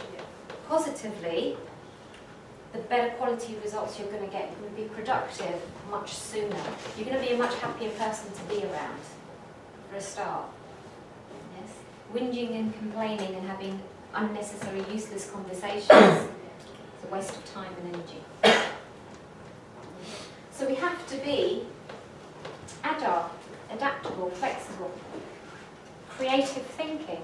positively, the better quality results you're going to get. You're going to be productive much sooner. You're going to be a much happier person to be around, for a start. Yes? Whinging and complaining and having unnecessary, useless conversations is a waste of time and energy. So we have to be agile, adaptable, flexible, creative thinking.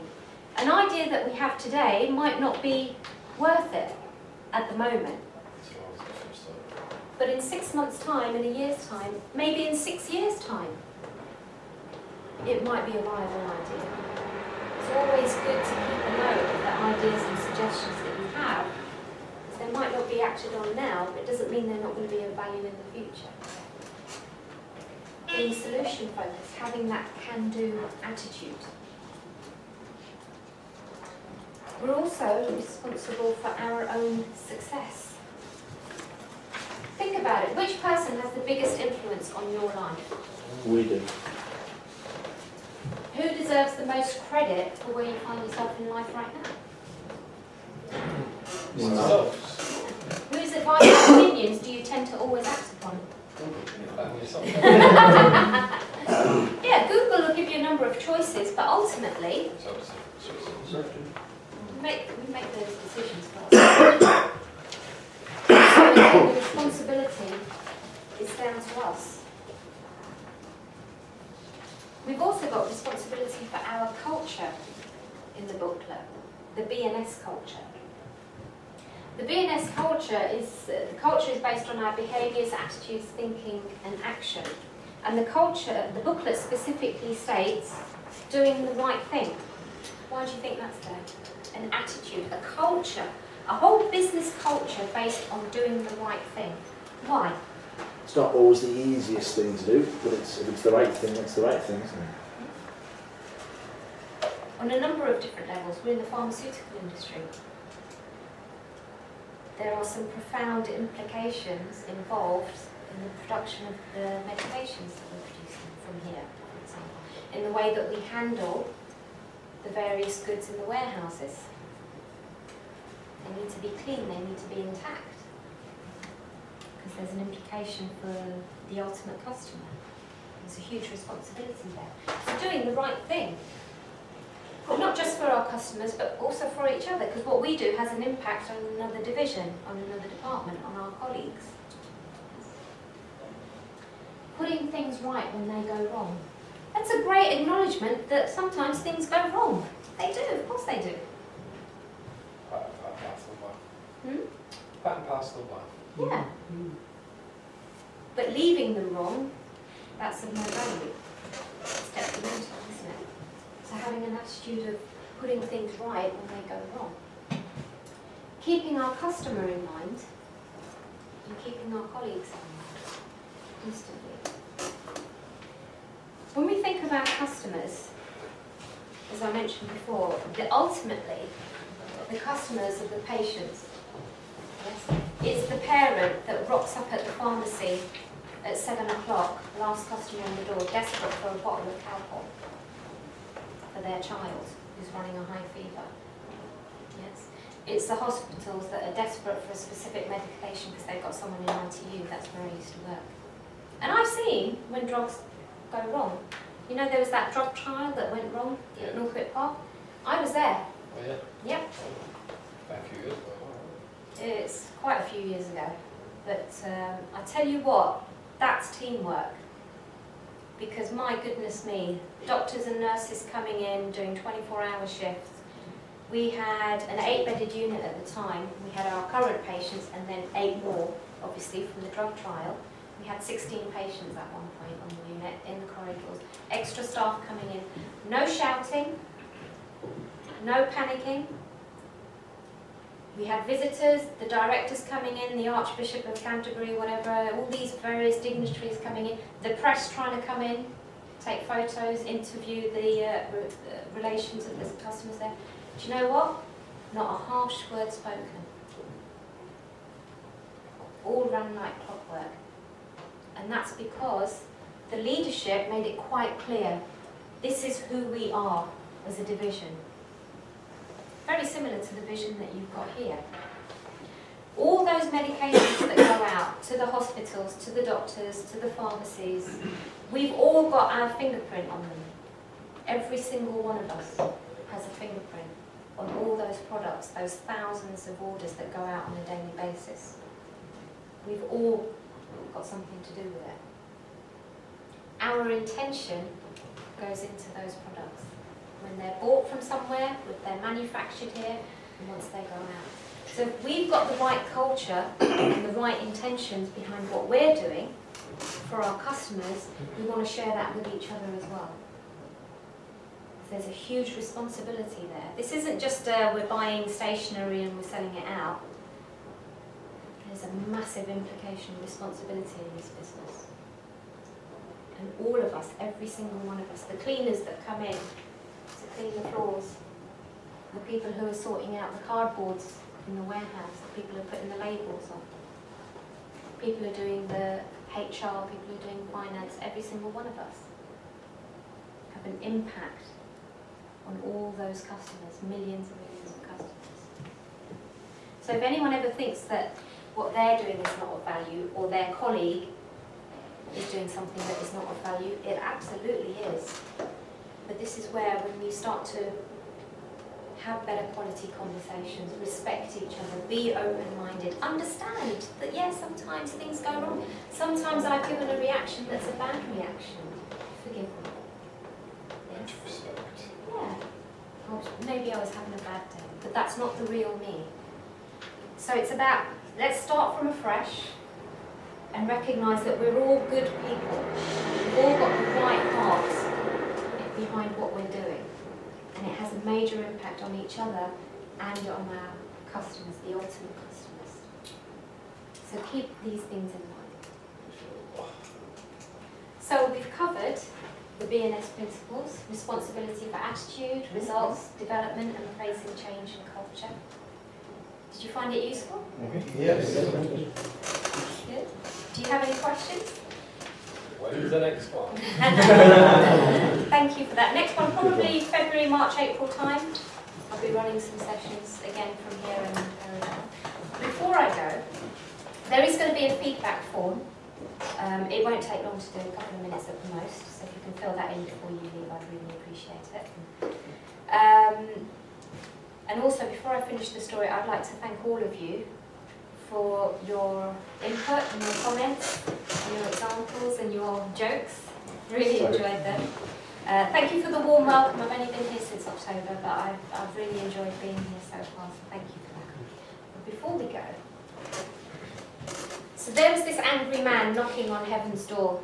An idea that we have today might not be worth it at the moment. But in 6 months' time, in a year's time, maybe in 6 years' time, it might be a viable idea. It's always good to keep a note of the ideas and suggestions that you have. Because they might not be acted on now, but it doesn't mean they're not going to be of value in the future. Being solution focused, having that can-do attitude. We're also responsible for our own success. Think about it. Which person has the biggest influence on your life? We do. Who deserves the most credit for where you find yourself in life right now? Whose advice and opinions do you tend to always act upon? Yeah, Google will give you a number of choices, but ultimately, we make those decisions first. So again, the responsibility is down to us. We've also got responsibility for our culture in the booklet, the BNS culture. The BNS culture is based on our behaviours, attitudes, thinking and action. And the booklet specifically states doing the right thing. Why do you think that's there? An attitude, a culture, a whole business culture based on doing the right thing. Why? It's not always the easiest thing to do, but if it's the right thing, it's the right thing, isn't it? On a number of different levels. We're in the pharmaceutical industry. There are some profound implications involved in the production of the medications that we're producing from here, for example, in the way that we handle the various goods in the warehouses. They need to be clean, they need to be intact, because there's an implication for the ultimate customer. There's a huge responsibility there. So doing the right thing, but not just for our customers, but also for each other, because what we do has an impact on another division, on another department, on our colleagues. Putting things right when they go wrong. That's a great acknowledgement that sometimes things go wrong. They do, of course they do. Part and parcel one. Hmm? Part and parcel one. Yeah. But leaving them wrong, that's of no value. It's detrimental, isn't it? So having an attitude of putting things right when they go wrong. Keeping our customer in mind and keeping our colleagues in mind instantly. When we think of our customers, as I mentioned before, that ultimately the customers are the patients. Yes? It's the parent that rocks up at the pharmacy at 7 o'clock, last customer on the door, desperate for a bottle of Calpol for their child who's running a high fever. Yes. It's the hospitals that are desperate for a specific medication because they've got someone in ITU. That's where I used to work. And I've seen when drugs go wrong. You know, there was that drug trial that went wrong at Northwick Park. I was there. Oh yeah? Yep. Back a few years ago. It's quite a few years ago. But I tell you what, that's teamwork. Because my goodness me, doctors and nurses coming in, doing 24-hour shifts. We had an 8-bedded unit at the time. We had our current patients and then 8 more, obviously, from the drug trial. We had 16 patients at one point on the unit, in the corridors. Extra staff coming in. No shouting, no panicking. We had visitors, the directors coming in, the Archbishop of Canterbury, whatever, all these various dignitaries coming in, the press trying to come in, take photos, interview the relations of the customers there. Do you know what? Not a harsh word spoken. All run like clockwork. And that's because the leadership made it quite clear, this is who we are as a division. Very similar to the vision that you've got here. All those medications that go out to the hospitals, to the doctors, to the pharmacies, we've all got our fingerprint on them. Every single one of us has a fingerprint on all those products, those thousands of orders that go out on a daily basis. We've all got something to do with it. Our intention goes into those products. When they're bought from somewhere, they're manufactured here, and once they go out. So if we've got the right culture and the right intentions behind what we're doing for our customers, we want to share that with each other as well. There's a huge responsibility there. This isn't just we're buying stationery and we're selling it out. There's a massive implication of responsibility in this business. And all of us, every single one of us, the cleaners that come in to clean the floors, the people who are sorting out the cardboards in the warehouse, the people who are putting the labels on, people who are doing the HR, people who are doing finance, every single one of us have an impact on all those customers, millions and millions of customers. So if anyone ever thinks that what they're doing is not of value, or their colleague is doing something that is not of value, it absolutely is. But this is where, when we start to have better quality conversations, respect each other, be open-minded, understand that yes, sometimes things go wrong. Sometimes I've given a reaction that's a bad reaction. Forgive me. And respect. Yeah. Or maybe I was having a bad day, but that's not the real me. So it's about, let's start from afresh and recognise that we're all good people. We've all got the right hearts behind what we're doing. And it has a major impact on each other and on our customers, the ultimate customers. So keep these things in mind. So we've covered the BNS principles: responsibility for attitude, results, development, and facing change and culture. Did you find it useful? Yes. Good. Do you have any questions? When's the next one? Thank you for that. Next one, probably February, March, April time. I'll be running some sessions again from here and there. Before I go, there is going to be a feedback form. It won't take long to do, a couple of minutes at the most, so if you can fill that in before you leave, I'd really appreciate it. And also, before I finish the story, I'd like to thank all of you for your input and your comments, and your examples and your jokes. Really enjoyed them. Thank you for the warm welcome. I've only been here since October, but I've really enjoyed being here so far, so thank you for that. But before we go, so there was this angry man knocking on heaven's door.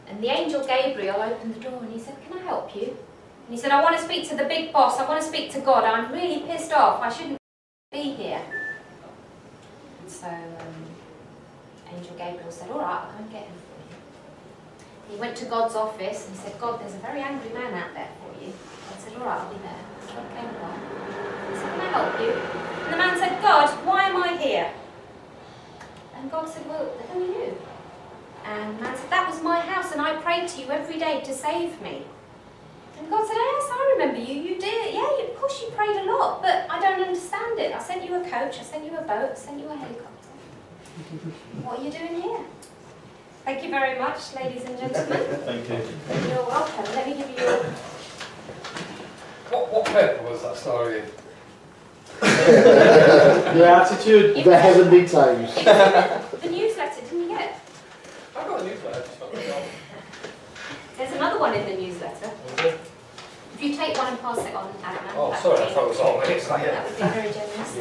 And the angel Gabriel opened the door and he said, "Can I help you?" And he said, "I want to speak to the big boss. I want to speak to God. I'm really pissed off. I shouldn't be here." And so Angel Gabriel said, "All right, I'll go and get him for you." He went to God's office and he said, "God, there's a very angry man out there for you." God said, "All right, I'll be there." So God came along. He said, "Can I help you?" And the man said, "God, why am I here?" And God said, "Well, who are you?" And the man said, "That was my house and I prayed to you every day to save me." And God said, "Yes, I remember you. You did. Yeah, of course you prayed a lot, but I don't understand it. I sent you a coach, I sent you a boat, I sent you a helicopter. What are you doing here?" Thank you very much, ladies and gentlemen. Thank you. You're welcome. Let me give you your... What paper was that story in? Your attitude. The Heavenly Times. The newsletter, didn't you get it? I got a newsletter, just not the job. There's another one in the newsletter. If you take one and pass it on, Adam. Oh, sorry, I thought it was all minutes. That would be very generous.